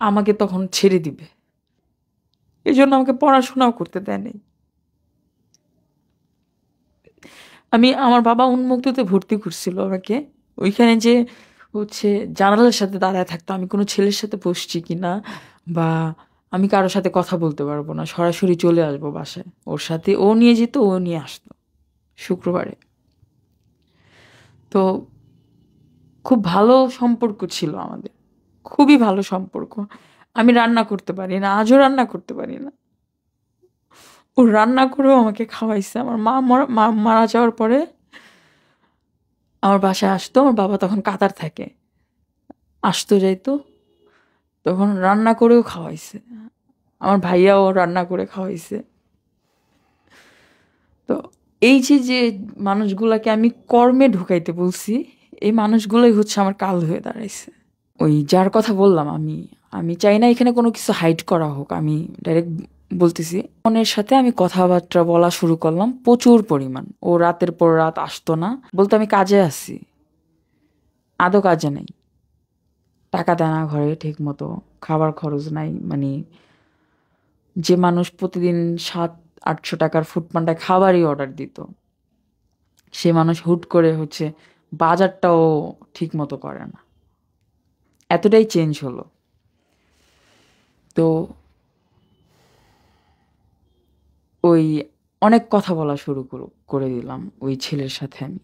আমাকে তখন ছেড়ে দিবে। এই জন্য আমাকে পড়াশোনাও করতে দেয় নাই। আমার বাবা উন্মুক্ততে ভর্তি করছিল আমাকে। ওইখানে যে হচ্ছে জানালার সাথে দাঁড়ায় থাকতো, আমি কোনো ছেলের সাথে বসছি কিনা, বা আমি কারোর সাথে কথা বলতে পারবো না, সরাসরি চলে আসবো বাসায়। ওর সাথে ও নিয়ে যেত, ও নিয়ে আসতো শুক্রবারে। তো খুব ভালো সম্পর্ক ছিল আমাদের, খুবই ভালো সম্পর্ক। আমি রান্না করতে পারি না, আজও রান্না করতে পারি না। ও রান্না করেও আমাকে খাওয়াইছে। আমার মা মারা যাওয়ার পরে আমার বাসায় আসতো, আমার বাবা তখন কাতার থাকে, আসতো যাইতো, তখন রান্না করেও খাওয়াইছে। আমার ভাইয়াও রান্না করে খাওয়াইছে। তো এই যে যে মানুষগুলাকে আমি কর্মে ঢুকাইতে বলছি, এই মানুষগুলোই হচ্ছে আমার কাল হয়ে দাঁড়াইছে। ওই যার কথা বললাম, আমি আমি চাই না এখানে কোনো কিছু হাইড করা হোক। আমি ডাইরেক্ট বলতেছি, মনের সাথে আমি কথাবার্তা বলা শুরু করলাম প্রচুর পরিমাণ। ও রাতের পর রাত আসতো না, বলতো আমি কাজে আছি। আদৌ কাজে নেই, টাকা দেয় না ঘরে ঠিক মতো, খাবার খরচ নাই। মানে যে মানুষ প্রতিদিন 700-800 টাকার ফুড পান্ডায় খাবারই অর্ডার দিত, সে মানুষ হুট করে হচ্ছে বাজারটাও ঠিক মতো করে না। এতটাই চেঞ্জ হলো। তো ওই অনেক কথা বলা শুরু করে দিলাম ওই ছেলের সাথে আমি।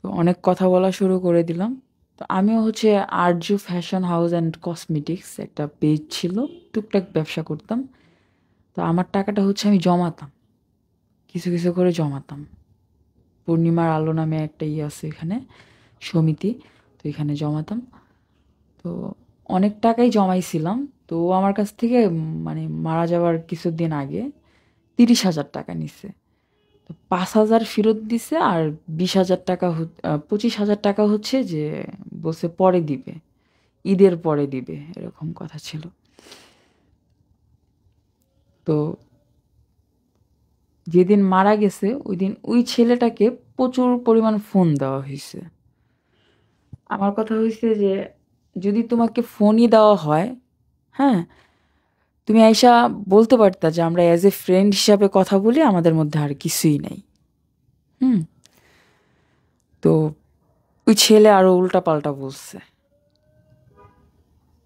তো অনেক কথা বলা শুরু করে দিলাম। তো আমিও হচ্ছে Arzu fashion house and cosmetics একটা পেজ ছিল, টুকটাক ব্যবসা করতাম। তো আমার টাকাটা হচ্ছে আমি জমাতাম, কিছু কিছু করে জমাতাম। পূর্ণিমার আলো নামে একটা আছে এখানে, সমিতি। তো এখানে জমাতাম। তো অনেক টাকাই জমাইছিলাম। তো ও আমার কাছ থেকে মানে মারা যাওয়ার কিছুদিন আগে 30,000 টাকা নিছে। তো 5,000 ফেরত দিছে, আর 20,000 টাকা 25,000 টাকা হচ্ছে যে বলছে পরে দিবে, ঈদের পরে দিবে, এরকম কথা ছিল। তো যেদিন মারা গেছে ওই দিন ওই ছেলেটাকে প্রচুর পরিমাণ ফোন দেওয়া হয়েছে। আমার কথা হয়েছে যে যদি তোমাকে ফোনই দেওয়া হয়, হ্যাঁ, তুমি আইসা বলতে পারতা যে আমরা অ্যাজ এ ফ্রেন্ড হিসাবে কথা বলি, আমাদের মধ্যে আর কিছুই নেই। হুম। তো ওই ছেলে আরো উল্টাপাল্টা বলছে।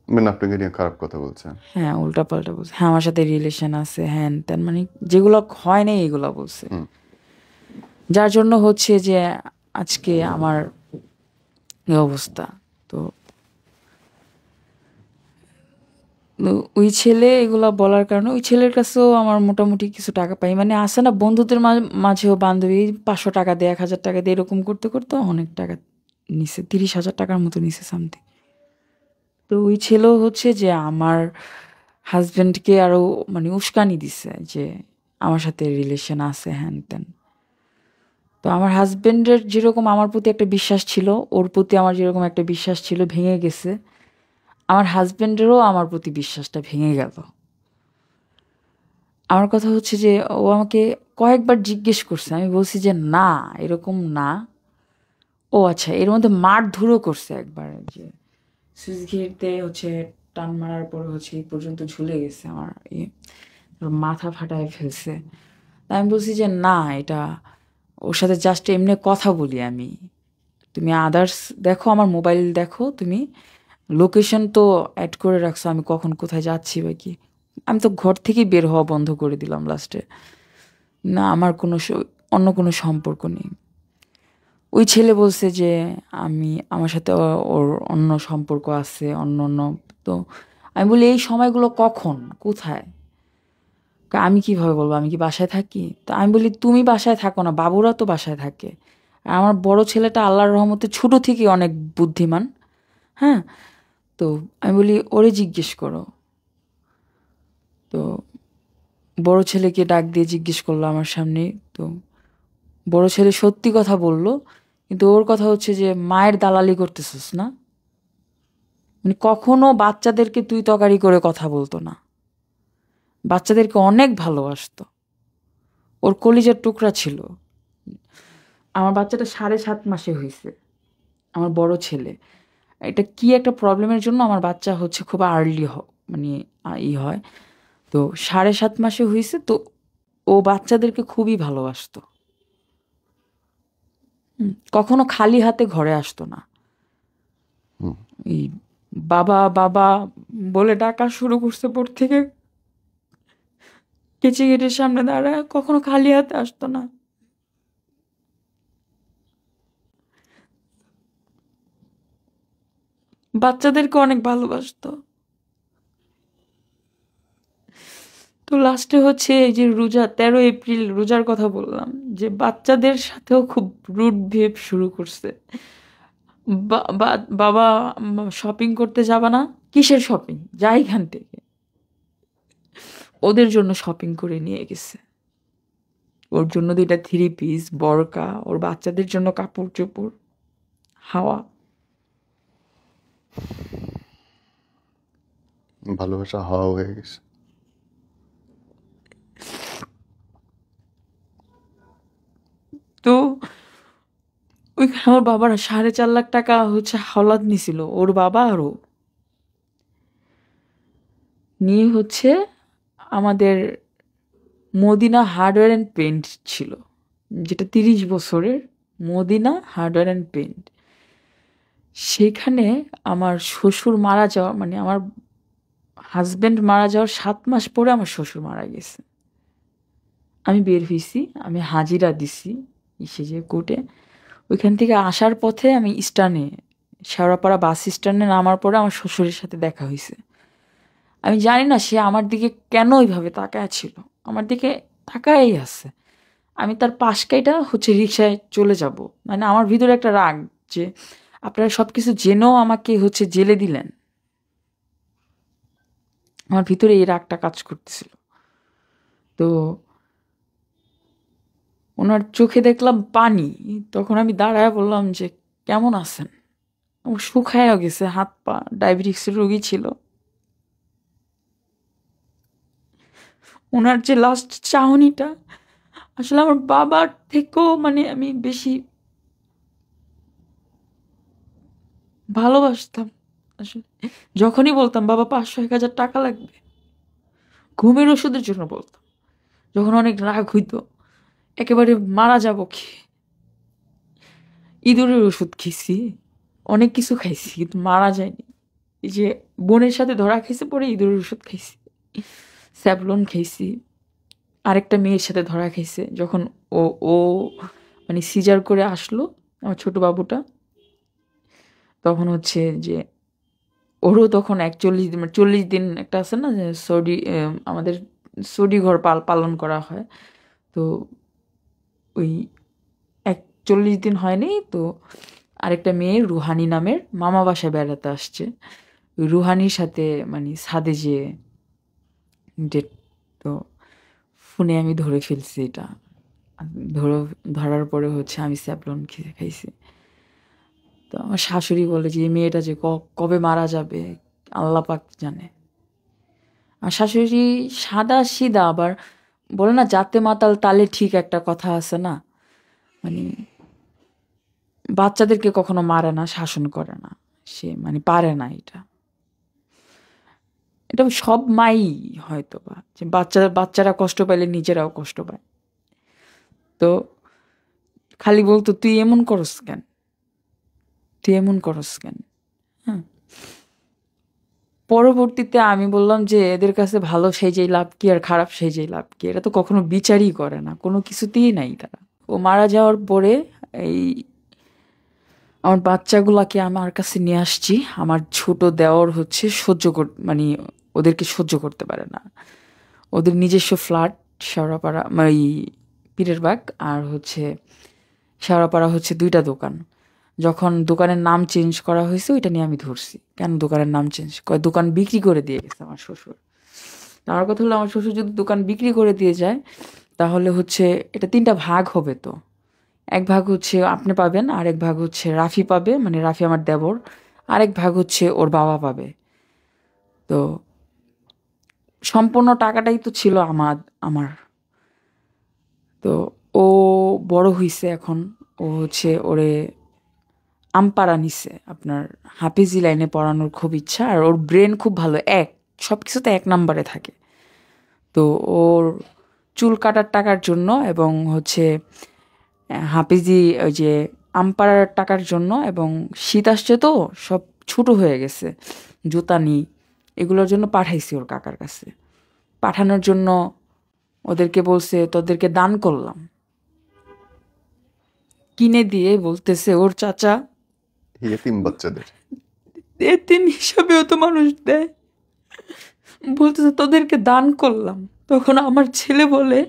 মানে আপনাকে নিয়ে খারাপ কথা বলছে? হ্যাঁ, উল্টাপাল্টা বলছে। হ্যাঁ, আমার সাথে রিলেশন আছে, হ্যান ত্যান, মানে যেগুলো হয় নাই এগুলো বলছে। হুম। যার জন্য হচ্ছে যে আজকে আমার এই অবস্থা। তো ওই ছেলে এগুলা বলার কারণে ওই ছেলের কাছেও আমার মোটামুটি কিছু টাকা পাই। মানে আসে না বন্ধুদের মাঝেও, বান্ধবী 500 টাকা দিয়ে, 1,000 টাকা দিয়ে, এরকম করতে করতে অনেক টাকা নিছে, 30,000 টাকার মতো নিছে সামথিং। তো ওই ছেলেও হচ্ছে যে আমার হাজবেন্ডকে আরো মানে উস্কানি দিছে যে আমার সাথে রিলেশন আছে, হ্যান ত্যান। তো আমার হাজবেন্ডের যেরকম আমার প্রতি একটা বিশ্বাস ছিল, ওর প্রতি আমার যেরকম একটা বিশ্বাস ছিল, ভেঙে গেছে। আমার হাজবেন্ডেরও আমার প্রতি বিশ্বাসটা ভেঙে গেল। আমার কথা হচ্ছে যে ও আমাকে কয়েকবার জিজ্ঞেস করছে, আমি বলছি যে না, এরকম না। ও আচ্ছা, এর মধ্যে মারধরও করছে একবার, যে সুইচ ঘিরতে হচ্ছে টান মারার পর হচ্ছে এই পর্যন্ত ঝুলে গেছে আমার ইয়ে, ওর মাথা ফাটায় ফেলছে। তা আমি বলছি যে না, এটা ওর সাথে জাস্ট এমনি কথা বলি আমি। তুমি আদার্স দেখো, আমার মোবাইল দেখো, তুমি লোকেশন তো অ্যাড করে রাখছো, আমি কখন কোথায় যাচ্ছি বা কি। আমি তো ঘর থেকেই বের হওয়া বন্ধ করে দিলাম লাস্টে। না, আমার কোনো অন্য কোনো সম্পর্ক নেই। ওই ছেলে বলছে যে আমার সাথে ওর অন্য সম্পর্ক আছে, অন্য অন্য। তো আমি বলি এই সময়গুলো কখন, কোথায়? আমি কিভাবে বলবো, আমি কি বাসায় থাকি? তো আমি বলি তুমি বাসায় থাকো না, বাবুরা তো বাসায় থাকে। আর আমার বড় ছেলেটা আল্লাহর রহমতে ছোট থেকে অনেক বুদ্ধিমান। হ্যাঁ। তো আমি বলি ওরে জিজ্ঞেস করো। তো বড় ছেলেকে ডাক দিয়ে জিজ্ঞেস করলো আমার সামনে। তো বড় ছেলে সত্যি কথা বলল, কিন্তু ওর কথা হচ্ছে যে মায়ের দালালি করতেছিস না। মানে কখনো বাচ্চাদেরকে তুই তকারি করে কথা বলতো না, বাচ্চাদেরকে অনেক ভালোবাসতো, ওর কলিজার টুকরা ছিল। আমার বাচ্চাটা 7.5 মাসে হয়েছে, আমার বড় ছেলে। এটা কি একটা প্রবলেমের জন্য আমার বাচ্চা হচ্ছে খুব আর্লি মানে হয়। তো 7.5 মাসে হয়েছে। তো ও বাচ্চাদেরকে খুবই ভালোবাসতো। কখনো খালি হাতে ঘরে আসতো না। হুম। এই বাবা বাবা বলে ডাকা শুরু করছে পর থেকে, কেচি গেটের সামনে দাঁড়ায়, কখনো খালি হাতে আসতো না। বাচ্চাদেরকে অনেক ভালোবাসতো। তো লাস্টে হচ্ছে এই যে রোজা, 13 এপ্রিল রোজার কথা বললাম, যে বাচ্চাদের সাথেও খুব রুড বিহেভ শুরু করছে। বাবা শপিং করতে যাবা না? কিসের শপিং? যা এখান থেকে। ওদের জন্য শপিং করে নিয়ে গেছে, ওর জন্য 2টা 3 পিস বরকা, ওর বাচ্চাদের জন্য কাপড় চোপড়, হাওয়া। ভালোবাসা হাওয়া হয়ে গেছে। আমার বাবার 4.5 লাখ টাকা হচ্ছে হাওলাত নিছিল ওর বাবা আরও নিয়ে হচ্ছে আমাদের মদিনা হার্ডওয়্যার অ্যান্ড পেন্ট ছিল, যেটা 30 বছরের মদিনা হার্ডওয়্যার অ্যান্ড পেন্ট। সেখানে আমার শ্বশুর মারা যাওয়া, মানে আমার হাজব্যান্ড মারা যাওয়ার 7 মাস পরে আমার শ্বশুর মারা গেছে। আমি বের হয়েছি, আমি হাজিরা দিছি এসে যে কোর্টে। ওইখান থেকে আসার পথে আমি স্ট্যান্ডে, শেওড়াপাড়া বাস স্ট্যান্ডে নামার পরে আমার শ্বশুরের সাথে দেখা হয়েছে। আমি জানি না সে আমার দিকে কেন ওইভাবে তাকায় ছিল, আমার দিকে তাকায়ই আছে। আমি তার পাশ কাইটা হচ্ছে রিক্সায় চলে যাব, মানে আমার ভিতরে একটা রাগ যে আপনারা সব কিছু জেনেও আমাকে হচ্ছে জেলে দিলেন। আমার ভিতরে এই রাগটা কাজ করতেছিল। তো ওনার চোখে দেখলাম পানি, তখন আমি দাঁড়ায় বললাম যে কেমন আছেন। আমার শুকায়ও গেছে হাত পা, ডায়াবেটিক্সের রোগী ছিল। ওনার যে লাস্ট চাহনিটা, আসলে আমার বাবার থেকেও মানে আমি বেশি ভালোবাসতাম। আসলে যখনই বলতাম বাবা 500-1000 টাকা লাগবে, ঘুমের ওষুধের জন্য বলতাম, যখন অনেক রাগ হইতো, একেবারে মারা যাব কি, ইঁদুরের ওষুধ খেয়েছি, অনেক কিছু খাইছি, কিন্তু মারা যায়নি। এই যে বোনের সাথে ধরা খাইছে, পরে ইঁদুরের ওষুধ খাইছি, স্যাভলন খাইছি। আরেকটা মেয়ের সাথে ধরা খাইছে যখন ও ও মানে সিজার করে আসলো আমার ছোট বাবুটা, তখন হচ্ছে যে ওরও তখন 41 দিন, 40 দিন একটা আছে না যে আমাদের সৌদি ঘর পালন করা হয়। তো ওই 41 দিন হয়নি তো, আরেকটা মেয়ে রুহানি নামের মামা বাসায় বেড়াতে আসছে, ওই রুহানির সাথে মানে ছাদে যে ডেট। তো ফোনে আমি ধরে ফেলছি এটা, ধরার পরে হচ্ছে আমি স্যাভলন খাইছি। তো আমার শাশুড়ি বলে যে এই মেয়েটা যে কবে মারা যাবে আল্লাহ পাক জানে। আর শাশুড়ি সাদা সিধা, আবার বলে না জাতে মাতাল তালে ঠিক, একটা কথা আছে না, মানে বাচ্চাদেরকে কখনো মারে না, শাসন করে না, সে মানে পারে না এটা। এটা সব মাই হয়তো বা, যে বাচ্চারা কষ্ট পাইলে নিজেরাও কষ্ট পায়। তো খালি বলতো তুই এমন করস কেন, তুই এমন করস কেন। হ্যাঁ, পরবর্তীতে আমি বললাম যে এদের কাছে ভালো সেজেই লাভ কি আর খারাপ সেজেই লাভ কি, এটা তো কখনো বিচারই করে না, কোনো কিছুতেই নাই তারা। ও মারা যাওয়ার পরে এই আমার বাচ্চাগুলাকে আমার কাছে নিয়ে আসছি। আমার ছোট দেওর হচ্ছে মানে ওদেরকে সহ্য করতে পারে না। ওদের নিজস্ব ফ্ল্যাট শেওড়াপাড়া, মানে পীরের বাগ, আর হচ্ছে শেওড়াপাড়া হচ্ছে 2টা দোকান। যখন দোকানের নাম চেঞ্জ করা হয়েছে ওইটা নিয়ে আমি ধরছি, কেন দোকানের নাম চেঞ্জ কয়, দোকান বিক্রি করে দিয়ে গেছে আমার শ্বশুর। আমার কথা হলো আমার শ্বশুর যদি দোকান বিক্রি করে দিয়ে যায় তাহলে হচ্ছে এটা 3টা ভাগ হবে। তো এক ভাগ হচ্ছে আপনি পাবেন, আরেক ভাগ হচ্ছে রাফি পাবে, মানে রাফি আমার দেবর, আরেক ভাগ হচ্ছে ওর বাবা পাবে। তো সম্পূর্ণ টাকাটাই তো ছিল আমার। তো ও বড় হইছে এখন, ও হচ্ছে ওরে আমপাড়া নিছে, আপনার হাফিজি লাইনে পড়ানোর খুব ইচ্ছা, আর ওর ব্রেন খুব ভালো, সব কিছুতে 1 নম্বরে থাকে। তো ওর চুল কাটার টাকার জন্য এবং হচ্ছে হাফিজি ওই যে আমপাড়ার টাকার জন্য, এবং শীত আসছে তো সব ছোট হয়ে গেছে, জুতা নি, এগুলোর জন্য পাঠাইছি ওর কাকার কাছে। পাঠানোর জন্য ওদেরকে বলছে তোদেরকে দান করলাম, কিনে দিয়ে বলতেছে ওর চাচা ইয়েতিম বাচ্চাদের এতিম হিসাবেও তো মানুষ দেয়, বলতেছে তোদেরকে দান করলাম। তখন আমার ছেলে বলে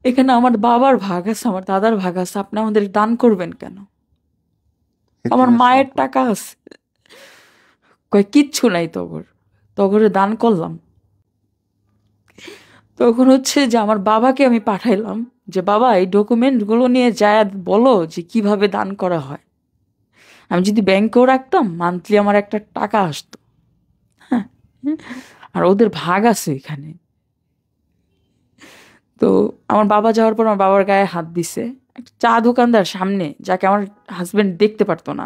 এখানে আমার বাবার ভাগ আছে, আমার দাদার ভাগ আছে, আপনি আমাদের দান করবেন কেন, আমার এতিমের মায়ের সম্পদ। টাকা আছে। কয় কিচ্ছু নাই তগরে দান করলাম। তখন হচ্ছে যে আমার বাবাকে আমি পাঠাইলাম যে বাবা এই ডকুমেন্টগুলো নিয়ে যায় বলো যে কিভাবে দান করা হয়। আমি যদি ব্যাংকেও রাখতাম মান্থলি আমার একটা টাকা আসতো। হ্যাঁ, আর ওদের ভাগ আছে এখানে। তো আমার বাবা যাওয়ার পর আমার বাবার গায়ে হাত দিছে, একটা চা দোকানদার সামনে, যাকে আমার হাজবেন্ড দেখতে পারতো না,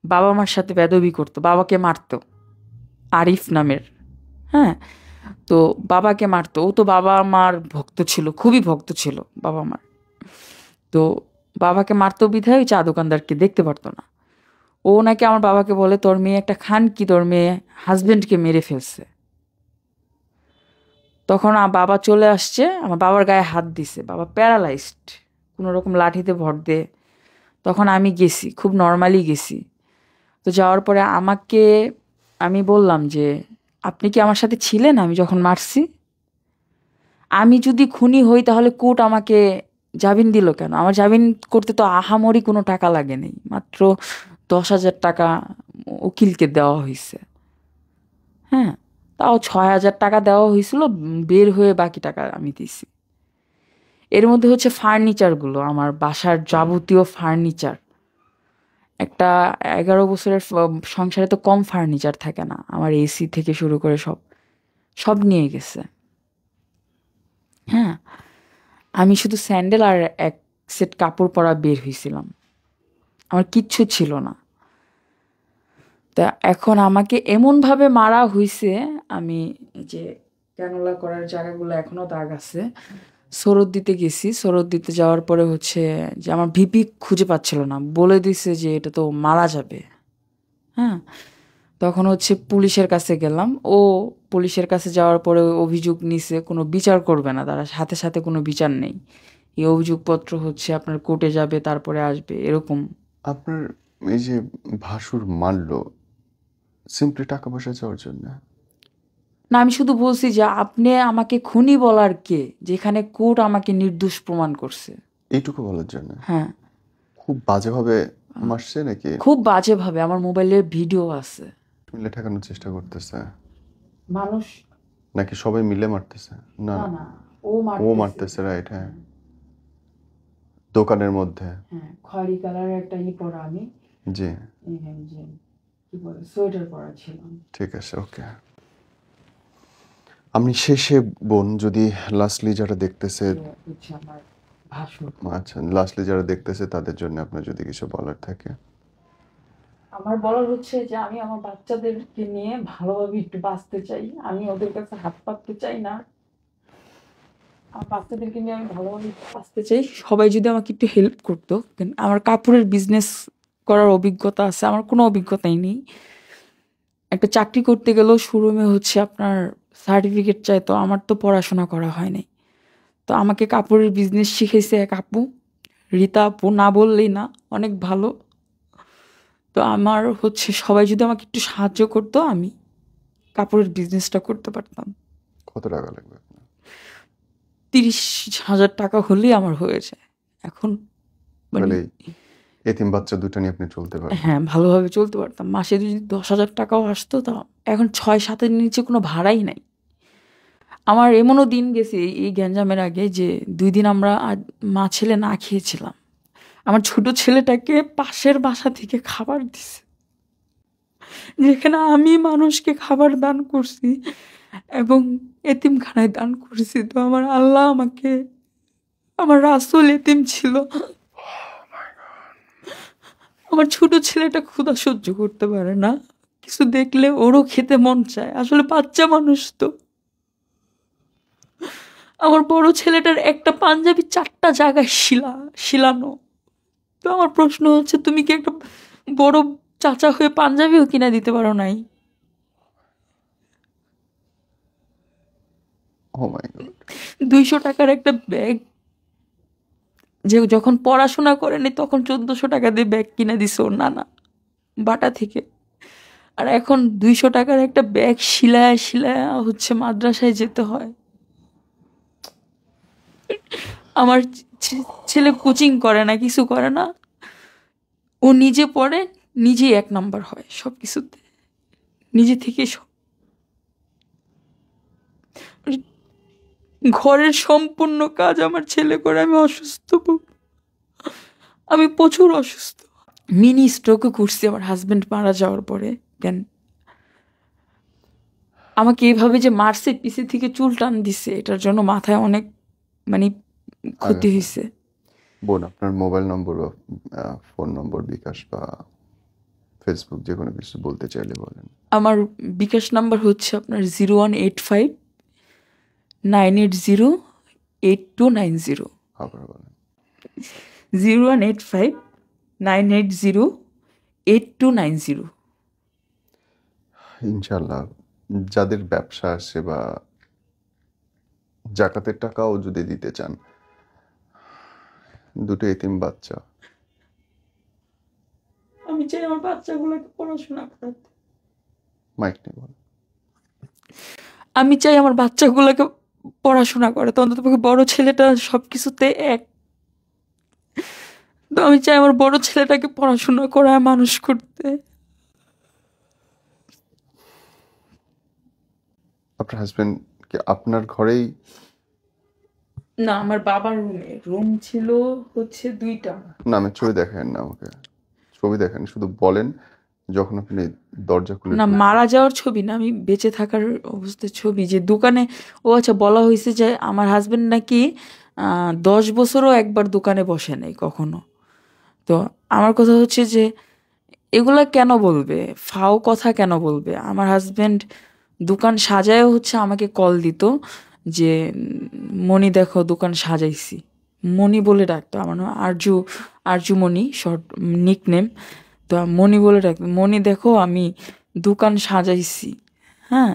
বাবা মার সাথে বেদবি করতো, বাবাকে মারতো, আরিফ নামের। হ্যাঁ, তো বাবাকে মারতো। ও তো বাবা মার ভক্ত ছিল, খুবই ভক্ত ছিল বাবা মার। তো বাবাকে মারতো বিধায় ওই চা দোকানদারকে দেখতে পারতো না। ও নাকি আমার বাবাকে বলে, তোর মেয়ে একটা খান কি, তোর মেয়ে হাজবেন্ডকে মেরে ফেলছে। তখন বাবা চলে আসছে, আমার বাবার গায়ে হাত দিছে, বাবা প্যারালাইজড, কোনো রকম লাঠিতে ভর দে। তখন আমি গেছি, খুব নর্মালি গেছি। তো যাওয়ার পরে আমি বললাম যে, আপনি কি আমার সাথে ছিলেন আমি যখন মারছি? আমি যদি খুনি হই তাহলে কোর্ট আমাকে জামিন দিল কেন? আমার জামিন করতে তো আহামরি কোনো টাকা লাগেনি, মাত্র 10,000 টাকা উকিলকে দেওয়া হয়েছে। হ্যাঁ, তাও 6,000 টাকা দেওয়া হয়েছিল, বের হয়ে বাকি টাকা আমি দিছি। এর মধ্যে হচ্ছে ফার্নিচারগুলো, আমার বাসার যাবতীয় ফার্নিচার, একটা 11 বছরের সংসারে তো কম ফার্নিচার থাকে না। আমার এসি থেকে শুরু করে সব সব নিয়ে গেছে। হ্যাঁ, আমি শুধু স্যান্ডেল আর এক সেট কাপড় পরা বের হয়েছিলাম, আমার কিচ্ছু ছিল না। তা এখন আমাকে এমনভাবে মারা হইছে, আমি এই যে ক্যানোলা করার জায়গাগুলো এখনো দাগ আছে। সরদ দিতে গেছি, সরদ দিতে যাওয়ার পরে হচ্ছে যে আমার ভিপি খুঁজে পাচ্ছিল না, বলে দিছে যে এটা তো মারা যাবে। হ্যাঁ, তখন হচ্ছে পুলিশের কাছে গেলাম। পুলিশের কাছে যাওয়ার পরে অভিযোগ নিছে, কোনো বিচার করবে না তারা, সাথে সাথে কোনো বিচার নেই। এই অভিযোগপত্র হচ্ছে আপনার কোর্টে যাবে, তারপরে আসবে, এরকম। আপনার এই যে ভাসুর মারলো সিম্পলি টাকা পয়সা চাওয়ার জন্য? না, আমি শুধু বলছি যে আপনি আমাকে খুনি বলার কে, যেখানে কোর্ট আমাকে নির্দোষ প্রমাণ করছে। এইটুকু বলার জন্য? হ্যাঁ, খুব বাজেভাবে মারছে নাকি খুব বাজেভাবে, আমার মোবাইলে ভিডিও আছে। মিলে ঠেকানোর চেষ্টা করতেছে? মানুষ, নাকি সবাই মিলে মারতেছে? না না না, না, ও ও মারতেছে। মারতেছে, রাইট? হ্যাঁ, দোকানের মধ্যে। হ্যাঁ, খয়েরি কালারের একটা পরা আমি, জি, যে কি বলে, সোয়েটার পরা ছিলাম। ঠিক আছে, ওকে। আমি শেষে বোন, যদি লাস্টলি যারা দেখতেছে, হচ্ছে আমার ভাসুর। আচ্ছা, লাস্টলি যারা দেখতেছে তাদের জন্য আপনার যদি কিছু বলার থাকে। আমার বলার হচ্ছে যে আমি আমার বাচ্চাদেরকে নিয়ে ভালোভাবে একটু বাঁচতে চাই, আমি ওদের কাছে হাত পাততে চাই না। আমার বাচ্চাদেরকে নিয়ে আমি ভালোভাবে বাঁচতে চাই। সবাই যদি আমাকে একটু হেল্প করতো। আমার কাপড়ের বিজনেস করার অভিজ্ঞতা আছে, আমার কোনো অভিজ্ঞতাই নেই। একটা চাকরি করতে গেলেও শোরুমে হচ্ছে আপনার সার্টিফিকেট চাই, তো আমার তো পড়াশোনা করা হয় নাই। তো আমাকে কাপড়ের বিজনেস শিখেছে এক আপু, রীতা আপু, না বললেই না, অনেক ভালো। তো আমার হচ্ছে সবাই যদি আমাকে একটু সাহায্য করতো, আমি কাপড়ের বিজনেসটা করতে পারতাম। কত টাকা লাগবে আপনার? 30,000 টাকা হলেই আমার হয়ে যায় এখন। মানে তাহলে এতিম বাচ্চা দুটো নিয়ে আপনি চলতে পারবেন? হ্যাঁ, ভালোভাবে চলতে পারতাম। মাসে যদি 10,000 টাকাও আসতো, তা এখন 6-7-এর নিচে কোনো ভাড়াই নাই। আমার এমনও দিন গেছে এই গ্যাঞ্জামের আগে যে 2 দিন আমরা মা ছেলে না খেয়েছিলাম। আমার ছোট ছেলেটাকে পাশের বাসা থেকে খাবার দিছে, যেখানে আমি মানুষকে খাবার দান করছি এবং এতিমখানায় দান করছি। তো আমার আল্লাহ আমাকে, আমার রাসূল এতিম ছিল, আমার ছোট ছেলেটা ক্ষুধা সহ্য করতে পারে না, কিছু দেখলে ওরও খেতে মন চায়, আসলে বাচ্চা মানুষ তো। আমার বড় ছেলেটার একটা পাঞ্জাবি 4টা জায়গায় শিলানো। তো আমার প্রশ্ন হচ্ছে, তুমি কি একটা বড় চাচা হয়ে পাঞ্জাবিও কিনা দিতে পারো নাই? ও মাই গড। 200 টাকার একটা ব্যাগ, যে যখন পড়াশোনা করেনি তখন 1400 টাকা দিয়ে ব্যাগ কিনে দিছে ওর নানা বাটা থেকে। আর এখন 200 টাকার একটা ব্যাগ শিলায় শিলায় হচ্ছে মাদ্রাসায় যেতে হয়। আমার ছেলে কোচিং করে না, কিছু করে না, ও নিজে পড়ে, নিজেই 1 নাম্বার হয় সব কিছুতে, নিজে থেকে সব। ঘরের সম্পূর্ণ কাজ আমার ছেলে করে। আমি অসুস্থ, আমি প্রচুর অসুস্থ, মিনি স্ট্রোকও করছি আমার হাজবেন্ড মারা যাওয়ার পরে। কেন আমাকে এইভাবে যে মারছে, পিছে থেকে চুল টান দিছে, এটার জন্য মাথায় অনেক মানে ক্ষতি আঘাত। হয়েছে। বোন, আপনার মোবাইল নম্বর বা ফোন নম্বর, বিকাশ বা ফেসবুক, যে কোনো কিছু বলতে চাইলে বলেন। আমার বিকাশ নাম্বার হচ্ছে আপনার 0185 980 8290। আবার বলেন। 0185 980 8290। ইনশাল্লাহ যাদের ব্যবসা আছে বা জাকাতের টাকাও যদি দিতে চান, দুটো এতিম বাচ্চা, আমি চাই আমার বাচ্চাগুলোকে পড়াশোনা করাতে। মাইক নিয়ে বলেন। আমি চাই আমার বাচ্চাগুলোকে পড়াশোনা করে, তো অন্তত পক্ষে বড় ছেলেটা সবকিছুতে এক। তো আমি চাই আমার বড় ছেলেটাকে পড়াশোনা করায় মানুষ করতে। আপনার হাজবেন্ড কি আপনার ঘরেই? না, আমার বাবার রুম ছিল হচ্ছে 2টা। না, আমি ছবি দেখেন না আমাকে, ছবি দেখেন, শুধু বলেন যখন আপনি দরজা খুলে না, ঢুকবেন। মারা যাওয়ার ছবি না, আমি বেঁচে থাকার অবস্থার ছবি। যে দোকানে, ও আচ্ছা, বলা হয়েছে যে আমার হাজবেন্ড নাকি 10 বছরও একবার দোকানে বসে নাই কখনো। তো আমার কথা হচ্ছে যে এগুলা কেন বলবে, ফাও কথা কেন বলবে? আমার হাজবেন্ড দোকান সাজায়ও হচ্ছে আমাকে কল দিত যে মনি দেখো দোকান সাজাইছি। মনি বলে ডাকতো, আমার নাম আরজু, আরজু মনি, শর্ট নিক নেম। তো মনি বলে ডাকতো, মনি দেখো আমি দোকান সাজাইছি। হ্যাঁ।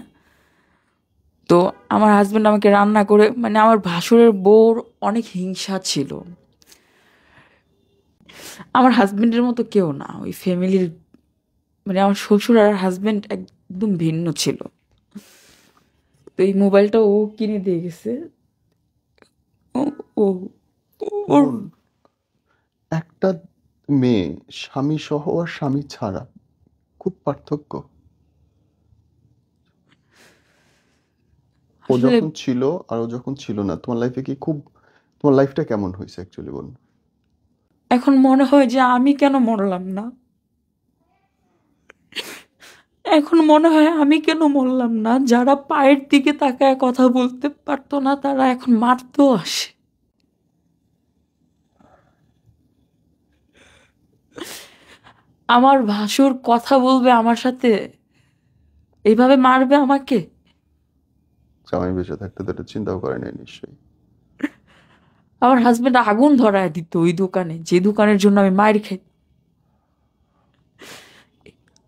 তো আমার হাজবেন্ড আমাকে রান্না করে, মানে আমার ভাসুরের বউর অনেক হিংসা ছিল। আমার হাজবেন্ডের মতো কেউ না ওই ফ্যামিলির, মানে আমার শ্বশুর আর হাজবেন্ড একদম ভিন্ন ছিল। তো এই মোবাইলটা ও কিনে দিয়ে গেছে। ও ও ওর বোন, একটা মেয়ে স্বামী সহ আর স্বামী ছাড়া খুব পার্থক্য। ও আসলে যখন ছিল আর ও যখন ছিল না, তোমার লাইফে কি খুব, তোমার লাইফটা কেমন হয়েছে অ্যাকচুয়ালি বলুন? এখন মনে হয় যে আমি কেন মরলাম না। এখন মনে হয় আমি কেন মরলাম না। যারা পায়ের দিকে তাকায় কথা বলতে পারতো না, তারা এখন মারতেও আসে। আমার ভাসুর কথা বলবে আমার সাথে, এইভাবে মারবে আমাকে। স্বামী বেঁচে থাকতে তো এটা চিন্তাও করে নাই নিশ্চয়ই। আমার হাজবেন্ড আগুন ধরায় দিত ওই দোকানে, যে দোকানের জন্য আমি মার খাই।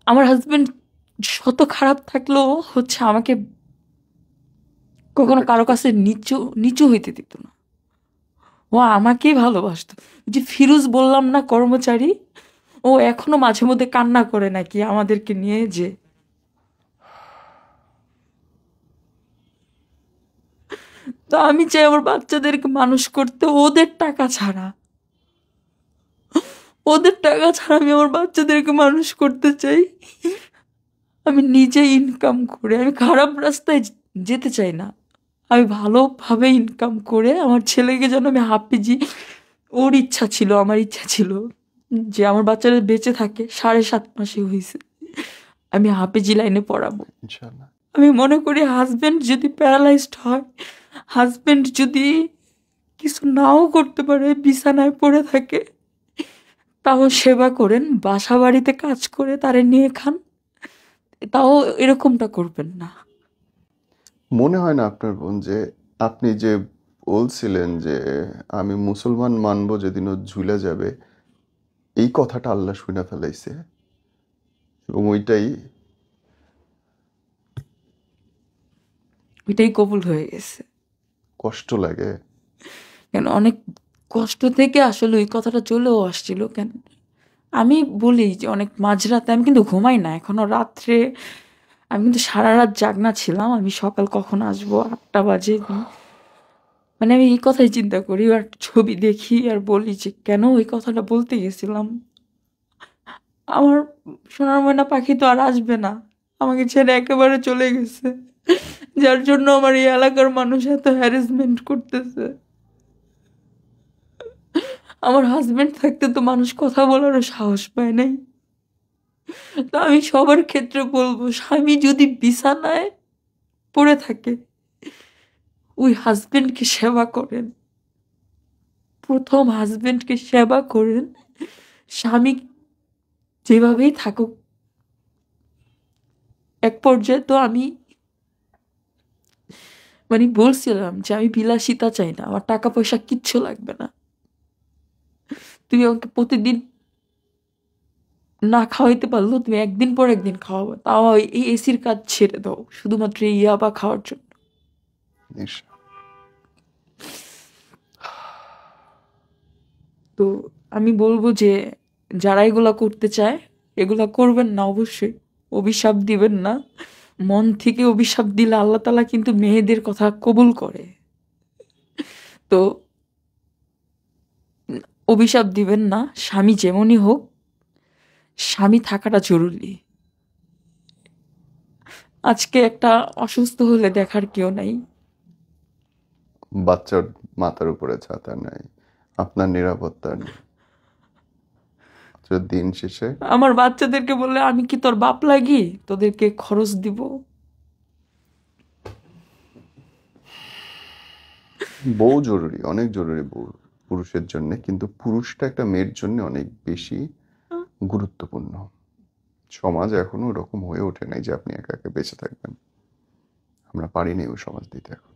আমার হাজবেন্ড শত খারাপ থাকলেও হচ্ছে আমাকে কখনো প্রোটেক্ট কারো কাছে করছে। নিচু নিচু হইতে দিত না। ও আমাকেই ভালোবাসতো। যে ফিরোজ বললাম না, কর্মচারী, ও এখনো মাঝে মধ্যে কান্না করে নাকি আমাদেরকে নিয়ে। যে তো আমি চাই আমার বাচ্চাদেরকে মানুষ করতে ওদের টাকা ছাড়া। ওদের টাকা ছাড়া আমি আমার বাচ্চাদেরকে মানুষ করতে চাই। আমি নিজে ইনকাম করে, আমি খারাপ রাস্তায় যেতে চাই না। আমি ভালোভাবে ইনকাম করে আমার ছেলেকে যেন আমি হাফিজি, ওর ইচ্ছা ছিল, আমার ইচ্ছা ছিল যে আমার বাচ্চারা বেঁচে থাকে, 7.5 মাসে হয়েছে, আমি হাফিজি লাইনে পড়াবো। ইনশাল্লাহ। আমি মনে করি হাজবেন্ড যদি প্যারালাইজড হয়, হাজবেন্ড যদি কিছু নাও করতে পারে, বিছানায় পড়ে থাকে, তাও সেবা করেন, বাসা বাড়িতে কাজ করে তারে নিয়ে খান, তাও এরকমটা করবেন না। মনে হয় না আপনার বোন যে আপনি যে বলছিলেন যে আমি মুসলমান মানবো যেদিন ও ঝুলে যাবে, এই কথাটা আল্লাহ শুনে ফেলাইছে এবং ওইটাই ওইটাই কবুল হয়ে গেছে। কষ্ট লাগে। কেন অনেক কষ্ট থেকে আসলে ওই কথাটা চলেও আসছিল। কেন আমি বলি যে অনেক মাঝরাতে আমি কিন্তু ঘুমাই না এখনো রাত্রে, আমি কিন্তু সারা রাত জাগনা ছিলাম। আমি সকাল কখন আসবো, 8টা বাজে। মানে আমি এই কথাই চিন্তা করি আর ছবি দেখি আর বলি যে কেন ওই কথাটা বলতে গেছিলাম। আমার সোনার ময়না পাখি তো আর আসবে না, আমাকে ছেড়ে একেবারে চলে গেছে, যার জন্য আমার এই এলাকার মানুষ এত হ্যারাসমেন্ট করতেছে। আমার হাজবেন্ড থাকতে তো মানুষ কথা বলারও সাহস পায় নাই। তো আমি সবার ক্ষেত্রে বলবো, স্বামী যদি বিছানায় পড়ে থাকে, ওই হাজবেন্ডকে সেবা করেন। প্রথম হাজবেন্ডকে সেবা করেন, স্বামী যেভাবেই থাকুক। এক পর্যায়ে তো আমি মানে বলছিলাম যে আমি বিলাসিতা চাই না, আমার টাকা পয়সা কিচ্ছু লাগবে না, তুমি আমাকে প্রতিদিন না খাওয়াইতে পারলো তুমি একদিন পর একদিন খাওয়াবো, তাও এই এসির কাজ ছেড়ে দাও শুধুমাত্র এই ইয়াবা খাওয়ার জন্য। ইস, তো আমি বলবো যে যারা এগুলা করতে চায় এগুলা করবেন না অবশ্যই, অভিশাপ দিবেন না। মন থেকে অভিশাপ দিলে আল্লাহ তাআলা কিন্তু মেয়েদের কথা কবুল করে। তো অভিশাপ দিবেন না, স্বামী যেমনই হোক স্বামী থাকাটা জরুরি। আজকে একটা অসুস্থ হলে দেখার কেউ নাই, বাচ্চার মাথার উপরে ছাতা নাই, আপনার নিরাপত্তা নেই, তো দিন শেষে আমার বাচ্চাদেরকে বললে আমি কি তোর বাপ লাগি তোদেরকে খরচ দিব? বউ জরুরি, অনেক জরুরি বউ পুরুষের জন্য, কিন্তু পুরুষটা একটা মেয়ের জন্য অনেক বেশি গুরুত্বপূর্ণ। সমাজ এখনো ওরকম হয়ে ওঠে নাই যে আপনি একা একা বেঁচে থাকবেন। আমরা পারিনি ওই সমাজ দিতে এখন।